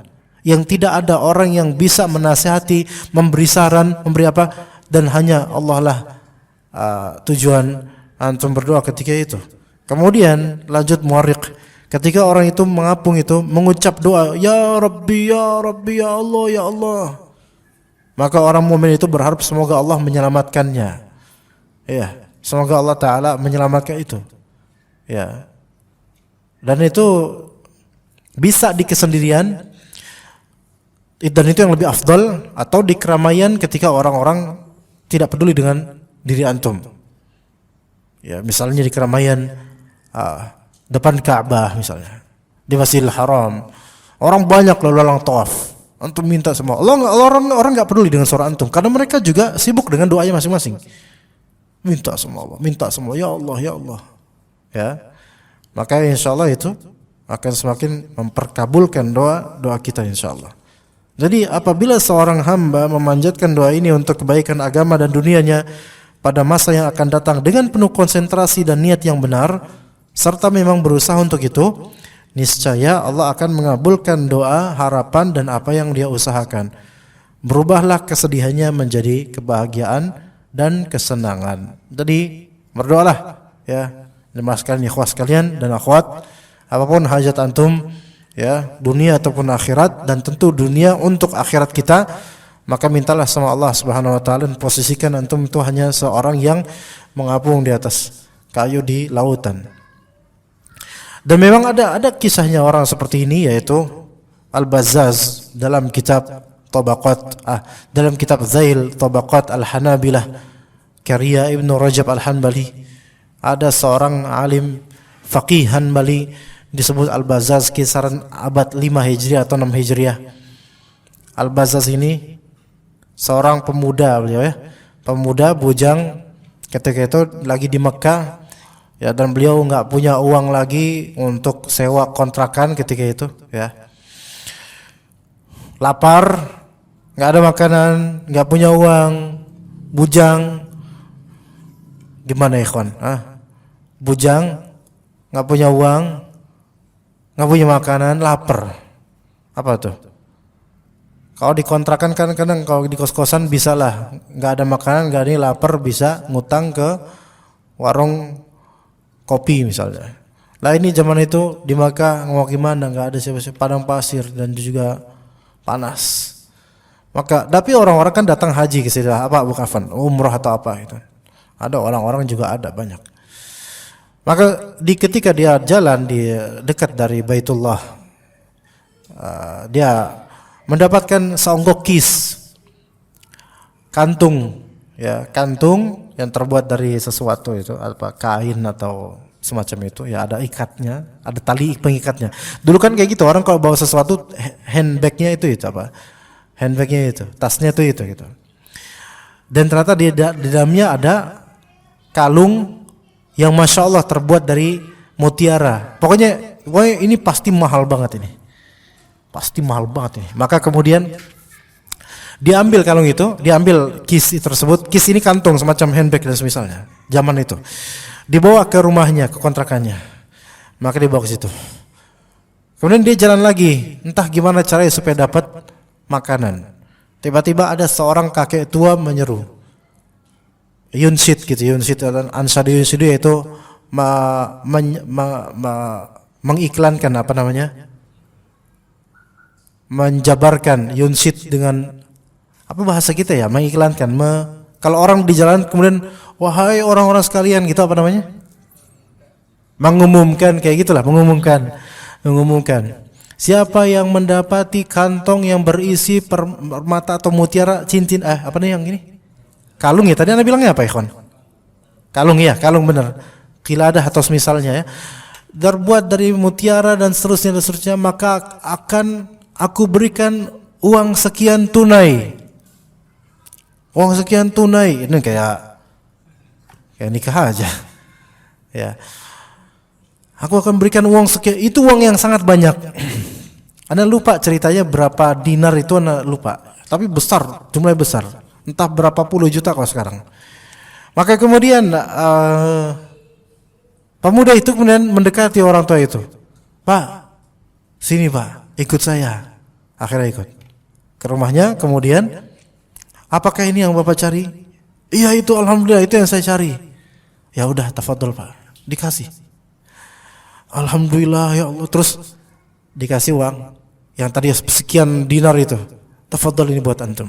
yang tidak ada orang yang bisa menasihati, memberi saran, memberi apa, dan hanya Allah lah tujuan antum berdoa ketika itu. Kemudian lanjut Muwarriq, ketika orang itu mengapung itu mengucap doa, Ya Rabbi, Ya Rabbi, Ya Allah, Ya Allah, maka orang mukmin itu berharap semoga Allah menyelamatkannya. Ya, semoga Allah Ta'ala menyelamatkan itu. Ya. Dan itu bisa di kesendirian, dan itu yang lebih afdal, atau di keramaian ketika orang-orang tidak peduli dengan diri antum. Ya, misalnya di keramaian depan Ka'bah misalnya, di Masjidil Haram, orang banyak lalu lalang tawaf, antum minta sama Allah, orang nggak peduli dengan suara antum, karena mereka juga sibuk dengan doanya masing-masing. Minta sama Allah, minta sama Allah, ya Allah, ya Allah. Ya, maka insya Allah itu akan semakin memperkabulkan doa kita insya Allah. Jadi apabila seorang hamba memanjatkan doa ini untuk kebaikan agama dan dunianya pada masa yang akan datang dengan penuh konsentrasi dan niat yang benar, serta memang berusaha untuk itu, niscaya Allah akan mengabulkan doa, harapan dan apa yang dia usahakan. Berubahlah kesedihannya menjadi kebahagiaan dan kesenangan. Jadi berdoalah ya, jemaah sekalian, ikhwah sekalian dan akhwat, apapun hajat antum ya, dunia ataupun akhirat, dan tentu dunia untuk akhirat kita, maka mintalah sama Allah Subhanahu wa taala, posisikan antum itu hanya seorang yang mengapung di atas kayu di lautan. Dan memang ada kisahnya orang seperti ini, yaitu Al-Bazzaz dalam kitab dalam kitab Zail Tabaqat Al-Hanabilah karya Ibnu Rajab Al-Hanbali. Ada seorang alim faqih Hanbali disebut Al-Bazzaz, kisaran abad 5 Hijriah atau 6 Hijriah. Al-Bazzaz ini seorang pemuda, beliau ya, pemuda bujang ketika itu lagi di Mekah ya, dan beliau nggak punya uang lagi untuk sewa kontrakan ketika itu ya. Lapar, nggak ada makanan, nggak punya uang, bujang. Gimana ikhwan? Bujang, nggak punya uang, nggak punya makanan, lapar. Apa tuh? Kalau dikontrakan kan kadang, kalau di kos-kosan bisa lah, nggak ada makanan, nggak ada, lapar, bisa ngutang ke warung kopi misalnya. Lah ini zaman itu di Makkah mau gimana, nggak ada siapa-siapa, padang pasir dan juga panas. Maka tapi orang-orang kan datang haji ke situ, apa bukan umrah atau apa itu. Ada orang-orang juga ada banyak. Maka ketika dia jalan di dekat dari Baitullah, dia mendapatkan seonggok kis, kantung ya, kantung yang terbuat dari sesuatu itu, apa kain atau semacam itu ya, ada ikatnya, ada tali pengikatnya. Dulu kan kayak gitu, orang kalau bawa sesuatu handbagnya itu apa, handbagnya itu, tasnya itu gitu. Dan ternyata di dalamnya ada kalung yang masya Allah terbuat dari mutiara. Pokoknya ini pasti mahal banget ini. Pasti mahal banget ini. Maka kemudian diambil kalung itu, diambil kis tersebut. Kis ini kantung semacam handbag dan semisalnya. Zaman itu dibawa ke rumahnya, ke kontrakannya. Maka dibawa ke situ. Kemudian dia jalan lagi, entah gimana caranya supaya dapat makanan. Tiba-tiba ada seorang kakek tua menyeru, Yunsid gitu, Yunsid dan Ansari Yunsid yaitu mengiklankan apa namanya? Menjabarkan Yunsid dengan apa bahasa kita ya, mengiklankan, kalau orang di jalan kemudian wahai orang-orang sekalian gitu, apa namanya, mengumumkan kayak gitulah, mengumumkan siapa yang mendapati kantong yang berisi permata atau mutiara, cincin apa nih yang ini, kalung ya, tadi Anda bilangnya apa ikhwan? Kalung ya, kalung benar, qiladah atau semisalnya ya, terbuat dari mutiara dan seterusnya, maka akan aku berikan uang sekian tunai. Uang sekian tunai. Ini kayak nikah aja. Ya. Aku akan berikan uang sekian. Itu uang yang sangat banyak. Anda lupa ceritanya berapa dinar itu, Anda lupa. Tapi besar, jumlahnya besar. Entah berapa puluh juta kalau sekarang. Maka kemudian pemuda itu kemudian mendekati orang tua itu. Pak, sini Pak, ikut saya. Akhirnya ikut ke rumahnya. Kemudian, apakah ini yang Bapak cari? Iya itu, alhamdulillah itu yang saya cari. Ya udah, tafadhol Pak, dikasih. Alhamdulillah ya Allah. Terus dikasih uang yang tadi sekian dinar itu. Tafadhol, ini buat antum.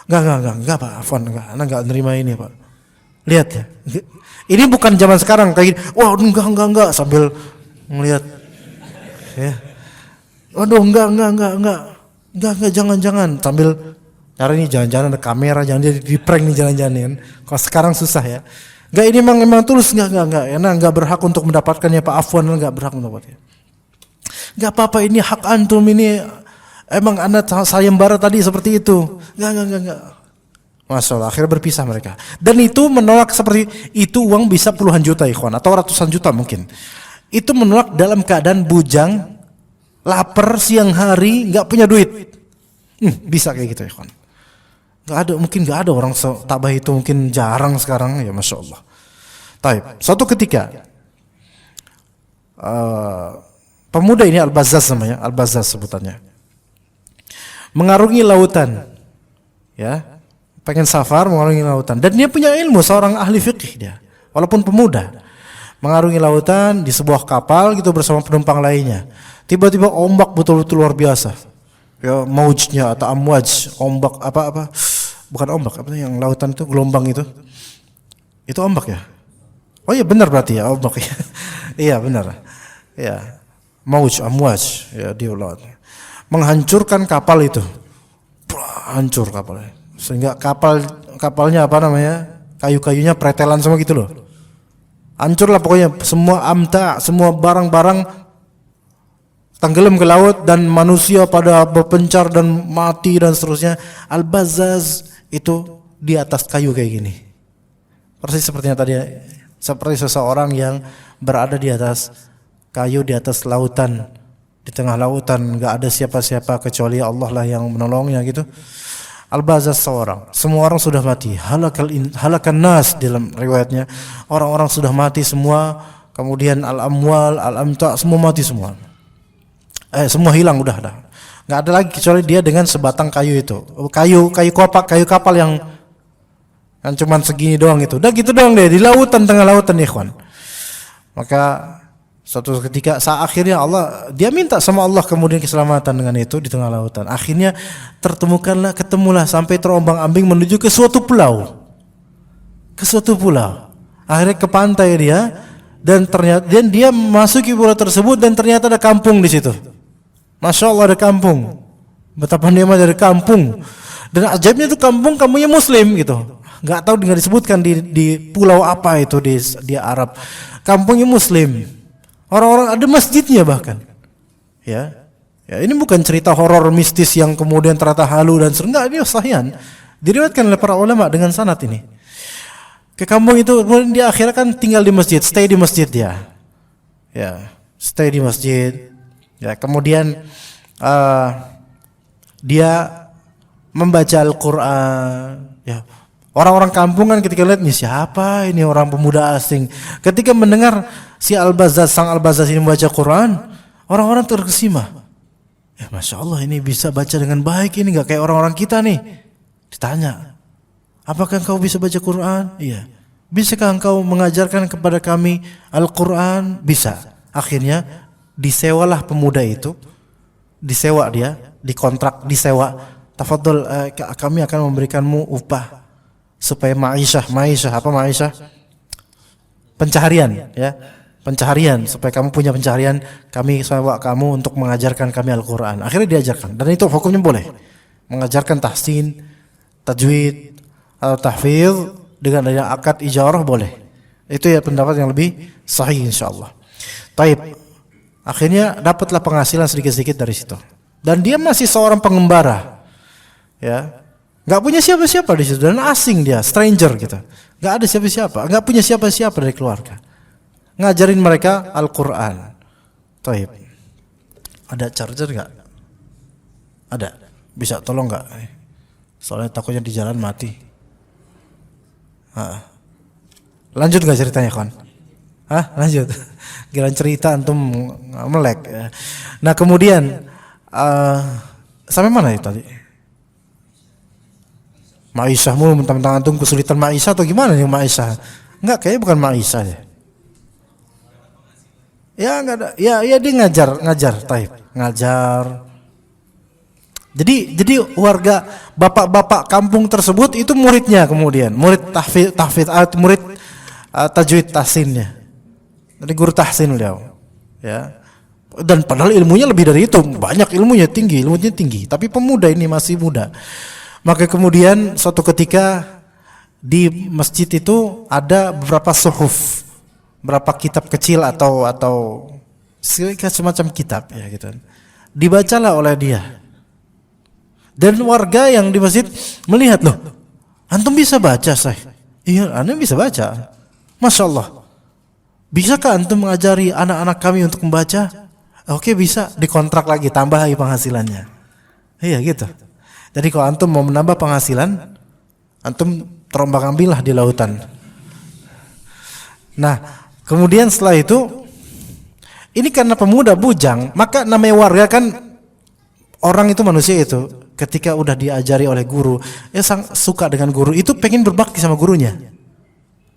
Enggak Pak, afwan, Anda enggak nerima ini Pak. Lihat ya. Ini bukan zaman sekarang kayak gini. Wah, enggak sambil melihat. Ya. Waduh, enggak, jangan. Sambil cara ini jangan-jangan ada kamera, jangan dia di prank nih jangan-jangan kan. Kalau sekarang susah ya. Enggak, ini memang tulus, enggak. Karena enggak berhak untuk mendapatkannya Pak Afwan, enggak berhak mendapatkannya. Enggak apa-apa, ini hak antum, ini emang Anda sayembara tadi seperti itu. Enggak. Masya Allah, akhirnya berpisah mereka. Dan itu menolak seperti itu, uang bisa puluhan juta ikhwan, atau ratusan juta mungkin. Itu menolak dalam keadaan bujang, lapar siang hari, nggak punya duit. Bisa kayak gitu ikhwan. Mungkin nggak ada orang tabah itu, mungkin jarang sekarang ya, Masya Allah. Taib. Suatu ketika pemuda ini Al-Bazzaz namanya, Al-Bazzaz sebutannya, mengarungi lautan, ya. Pengen safar mengarungi lautan, dan dia punya ilmu, seorang ahli fikih dia, walaupun pemuda, mengarungi lautan di sebuah kapal gitu bersama penumpang lainnya. Tiba-tiba ombak betul-betul luar biasa, ya, maujnya atau amwaj, ombak apa bukan ombak, apa yang lautan itu gelombang itu ombak ya? Oh iya benar berarti ya, ombak ya. Iya benar, ya, mauj, amwaj, ya, di laut menghancurkan kapal itu, hancur kapalnya. Sehingga kapalnya apa namanya, kayu-kayunya pretelan semua gitu loh, hancur lah pokoknya, semua amta, semua barang-barang tenggelam ke laut, dan manusia pada berpencar dan mati dan seterusnya. Al-Bazzaz itu di atas kayu kayak gini, persis sepertinya tadi, seperti seseorang yang berada di atas kayu, di atas lautan, di tengah lautan, nggak ada siapa-siapa kecuali Allah lah yang menolongnya gitu. Al-Bazzaz seorang, semua orang sudah mati, halakan nas dalam riwayatnya, orang-orang sudah mati semua, kemudian al-amwal, al-amta, semua mati semua. Semua hilang udah. Enggak ada lagi kecuali dia dengan sebatang kayu itu. Kayu kapal yang cuman segini doang itu. Udah gitu doang deh di lautan, tengah lautan ikhwan. Maka suatu ketika akhirnya dia minta sama Allah kemudian keselamatan dengan itu di tengah lautan. Akhirnya ketemulah sampai terombang-ambing menuju ke suatu pulau. Akhirnya ke pantai dia, dan dia memasuki pulau tersebut, dan ternyata ada kampung di situ. Masya Allah, ada kampung. Betapa nikmat dari kampung. Dan ajaibnya itu kampungnya Muslim gitu. Nggak tahu nggak disebutkan di pulau apa itu di Arab. Kampungnya Muslim. Orang-orang ada masjidnya bahkan. Ya, ini bukan cerita horor mistis yang kemudian ternyata halu dan enggak, ini sahihan. Diriwayatkan oleh para ulama dengan sanad ini. Ke kampung itu kemudian dia akhirnya kan tinggal di masjid, stay di masjid dia. Ya, stay di masjid. Ya, kemudian dia membaca Al-Qur'an, ya. Orang-orang kampungan ketika lihat nih siapa ini orang pemuda asing, ketika mendengar si Al-Bazzaz, sang Al-Bazzaz ini membaca Quran, orang-orang terkesima. Ya Masya Allah, ini bisa baca dengan baik, ini nggak kayak orang-orang kita nih. Ditanya, apakah engkau bisa baca Quran? Iya. Bisakah engkau mengajarkan kepada kami Al-Quran? Bisa. Akhirnya disewalah pemuda itu, disewa dia, dikontrak, disewa. Tafadhol, kami akan memberikanmu upah supaya ma'isyah, pencaharian, ya, pencaharian, supaya kamu punya pencaharian, kami sewa kamu untuk mengajarkan kami Al-Quran. Akhirnya diajarkan, dan itu hukumnya boleh, mengajarkan tahsin, tajwid, atau tahfidz dengan adanya akad ijarah boleh. Itu ya pendapat yang lebih sahih insyaallah. Taib. Akhirnya dapatlah penghasilan sedikit-sedikit dari situ, dan dia masih seorang pengembara, ya. Nggak punya siapa-siapa di situ, dan asing dia, stranger gitu. Nggak ada siapa-siapa, nggak punya siapa-siapa dari keluarga. Ngajarin mereka Al-Quran. Taib. Ada charger nggak? Ada. Bisa tolong nggak? Soalnya takutnya di jalan mati. Lanjut nggak ceritanya kawan? Lanjut. Giliran cerita antum melek. Nah kemudian sampai mana itu tadi? Ma'isyah mulu, mentang-mentang antum kesulitan ma'isyah atau gimana nih ma'isyah? Enggak, kayaknya bukan ma'isyah ya. Ya enggak ada. Ya dia ngajar, taib, ngajar. Jadi warga bapak-bapak kampung tersebut itu muridnya, kemudian murid tahfidz, murid tajwid tahsinnya. Jadi guru tahsin beliau. Ya. Dan padahal ilmunya lebih dari itu, banyak ilmunya tinggi, tapi pemuda ini masih muda. Maka kemudian suatu ketika di masjid itu ada beberapa suhuf, beberapa kitab kecil atau semacam kitab ya gitu. Dibacalah oleh dia. Dan warga yang di masjid melihat, loh, antum bisa baca, Syekh? Iya, anda bisa baca. Masya Allah. Bisakah antum mengajari anak-anak kami untuk membaca? Oke, bisa, dikontrak lagi, tambah lagi penghasilannya. Iya gitu. Jadi kalau antum mau menambah penghasilan, antum terombang-ambinglah di lautan. Nah, kemudian setelah itu, ini karena pemuda bujang, maka namanya warga kan, orang itu manusia itu, ketika udah diajari oleh guru, suka dengan guru, itu pengen berbakti sama gurunya.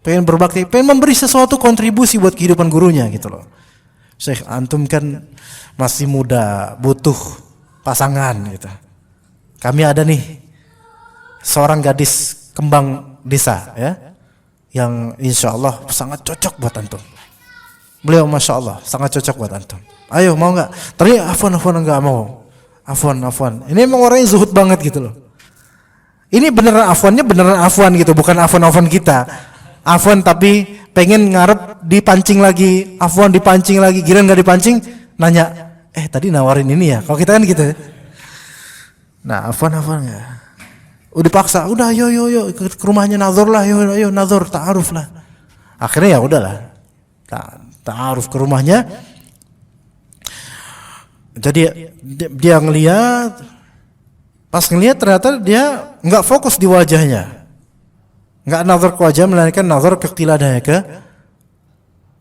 Pengen berbakti, pengen memberi sesuatu kontribusi buat kehidupan gurunya gitu loh. Syekh, antum kan masih muda, butuh pasangan gitu. Kami ada nih seorang gadis kembang desa ya, yang insya Allah sangat cocok buat antum. Beliau masya Allah sangat cocok buat antum. Ayo, mau nggak? Ternyata afwan nggak mau. Afwan. Ini emang orangnya zuhud banget gitu loh. Ini beneran afwan gitu, bukan afwan kita. Afwan tapi pengen ngarep dipancing lagi, afwan dipancing lagi, giliran nggak dipancing, nanya, tadi nawarin ini ya. Kalau kita kan gitu. Nah, afwan ya. Udah paksa, udah yo ke rumahnya Nazor lah, yo Nazor, ta'aruf lah. Akhirnya ya udahlah, ta'aruf ke rumahnya. Jadi dia ngelihat, pas ngelihat ternyata dia nggak fokus di wajahnya. Enggak nazar ke wajah, melainkan nazar ke kiladahnya, ke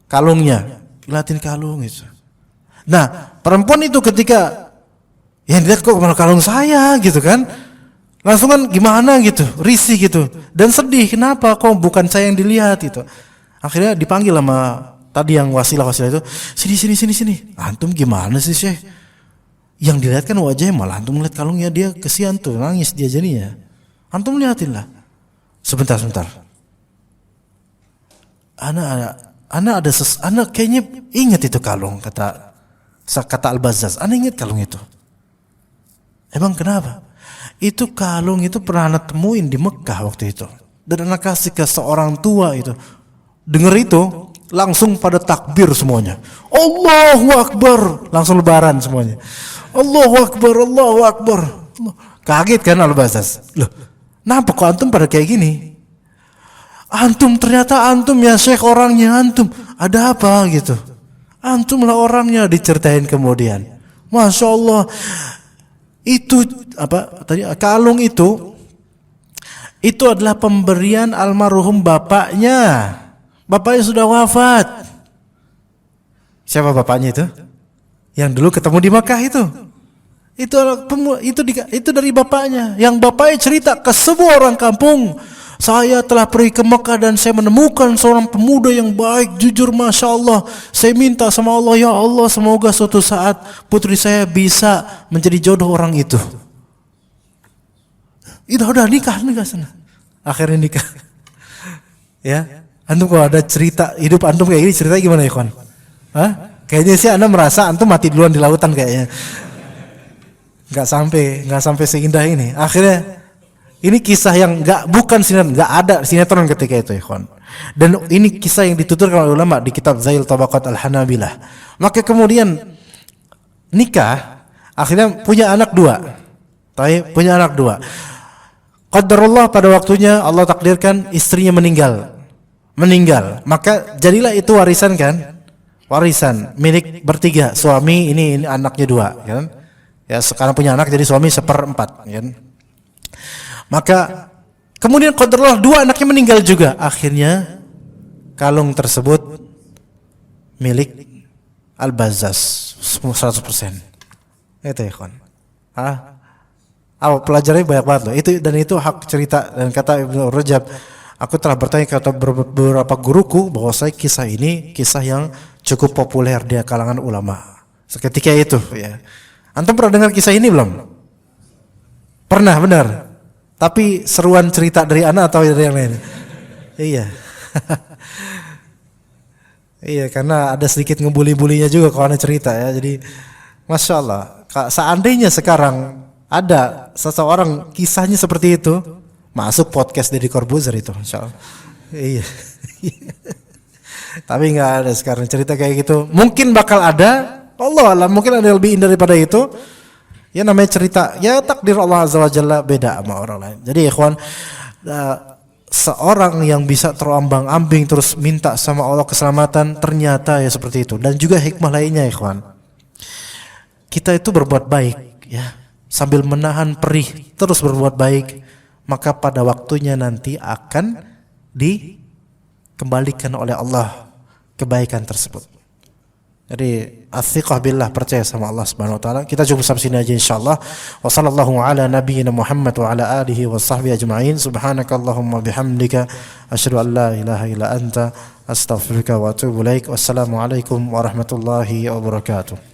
kalungnya. Lihatin kalung itu. Nah, perempuan itu ketika yang dilihat, kok malah kalung saya gitu kan. Langsung kan gimana gitu, risih gitu. Dan sedih, kenapa kok bukan saya yang dilihat itu. Akhirnya dipanggil sama tadi yang wasilah itu. Sini. Antum gimana sih, Syekh? Yang dilihat kan wajahnya, malah antum lihat kalungnya, dia kesian tuh, nangis dia jadinya. Antum lihatin lah. Sebentar. Anak kayaknya ingat itu kalung, kata Al-Bazzaz. Anak ingat kalung itu. Emang kenapa? Itu kalung itu pernah anak temuin di Mekah waktu itu. Dan anak kasih ke seorang tua itu. Dengar itu, langsung pada takbir semuanya. Allahu Akbar. Langsung lebaran semuanya. Allahu Akbar. Kaget kan Al-Bazzaz. Loh, kenapa kok antum pada kayak gini? Ternyata antum ya Syekh, orangnya antum. Ada apa gitu? Antum lah orangnya, diceritain kemudian. Masya Allah. Itu apa tadi, kalung itu adalah pemberian almarhum bapaknya. Bapaknya sudah wafat. Siapa bapaknya itu? Yang dulu ketemu di Makkah itu. Itu dari bapaknya. Yang bapaknya cerita ke semua orang kampung, saya telah pergi ke Mekah dan saya menemukan seorang pemuda yang baik, jujur, masya Allah. Saya minta sama Allah, ya Allah, semoga suatu saat putri saya bisa menjadi jodoh orang itu. Itu udah nikah sana. Akhirnya nikah. Ya, antum kalau ada cerita hidup antum kayak gini, ceritanya gimana ya, kawan? Kayaknya sih anda merasa antum mati duluan di lautan kayaknya. Nggak sampai seindah ini. Akhirnya ini kisah yang bukan sinetron, nggak ada sinetron ketika itu, ikhwan. Dan ini kisah yang dituturkan oleh ulama di kitab Zail Tabaqat Al-Hanabilah. Maka kemudian nikah, akhirnya punya anak dua. Qadarullah, pada waktunya Allah takdirkan istrinya meninggal. Maka jadilah itu warisan kan? Warisan milik bertiga, suami ini anaknya dua, kan? Ya, sekarang punya anak jadi suami 1/4, kan? Maka kemudian qadarullah dua anaknya meninggal juga. Akhirnya kalung tersebut milik Al-Bazzaz 100%. Itu ya, kawan. Pelajarannya banyak banget loh. Itu hak cerita, dan kata Ibnu Rajab, aku telah bertanya kepada beberapa guruku bahwa kisah ini kisah yang cukup populer di kalangan ulama. Seketika itu ya. Antum pernah dengar kisah ini belum? Pernah, benar. Tapi seruan cerita dari anak atau dari yang lain? Iya. Iya, karena ada sedikit ngebully-bulinya juga kalau Anda cerita ya. Jadi Masya Allah, seandainya sekarang ada seseorang kisahnya seperti itu, masuk podcast Deddy Corbuzier itu, Insya Allah. Iya. Tapi nggak ada sekarang cerita kayak gitu. Mungkin bakal ada, Allah alam, mungkin ada yang lebih indah daripada itu. Ya namanya cerita, ya takdir Allah Azza wa Jalla beda sama orang lain. Jadi ikhwan, seorang yang bisa terombang-ambing terus minta sama Allah keselamatan, ternyata ya seperti itu. Dan juga hikmah lainnya ikhwan, kita itu berbuat baik ya, sambil menahan perih terus berbuat baik, maka pada waktunya nanti akan dikembalikan oleh Allah kebaikan tersebut. Jadi athiqah billah, percaya sama Allah Subhanahu wa taala. Kita cukup sampai sini aja insyaallah. Wa sallallahu ala nabiyyina Muhammad wa ala alihi wa sahbihi ajma'in. Subhanakallahumma bihamdika asyhadu an la ilaha illa anta astaghfiruka wa atubu ilaik. Wassalamu alaikum warahmatullahi wabarakatuh.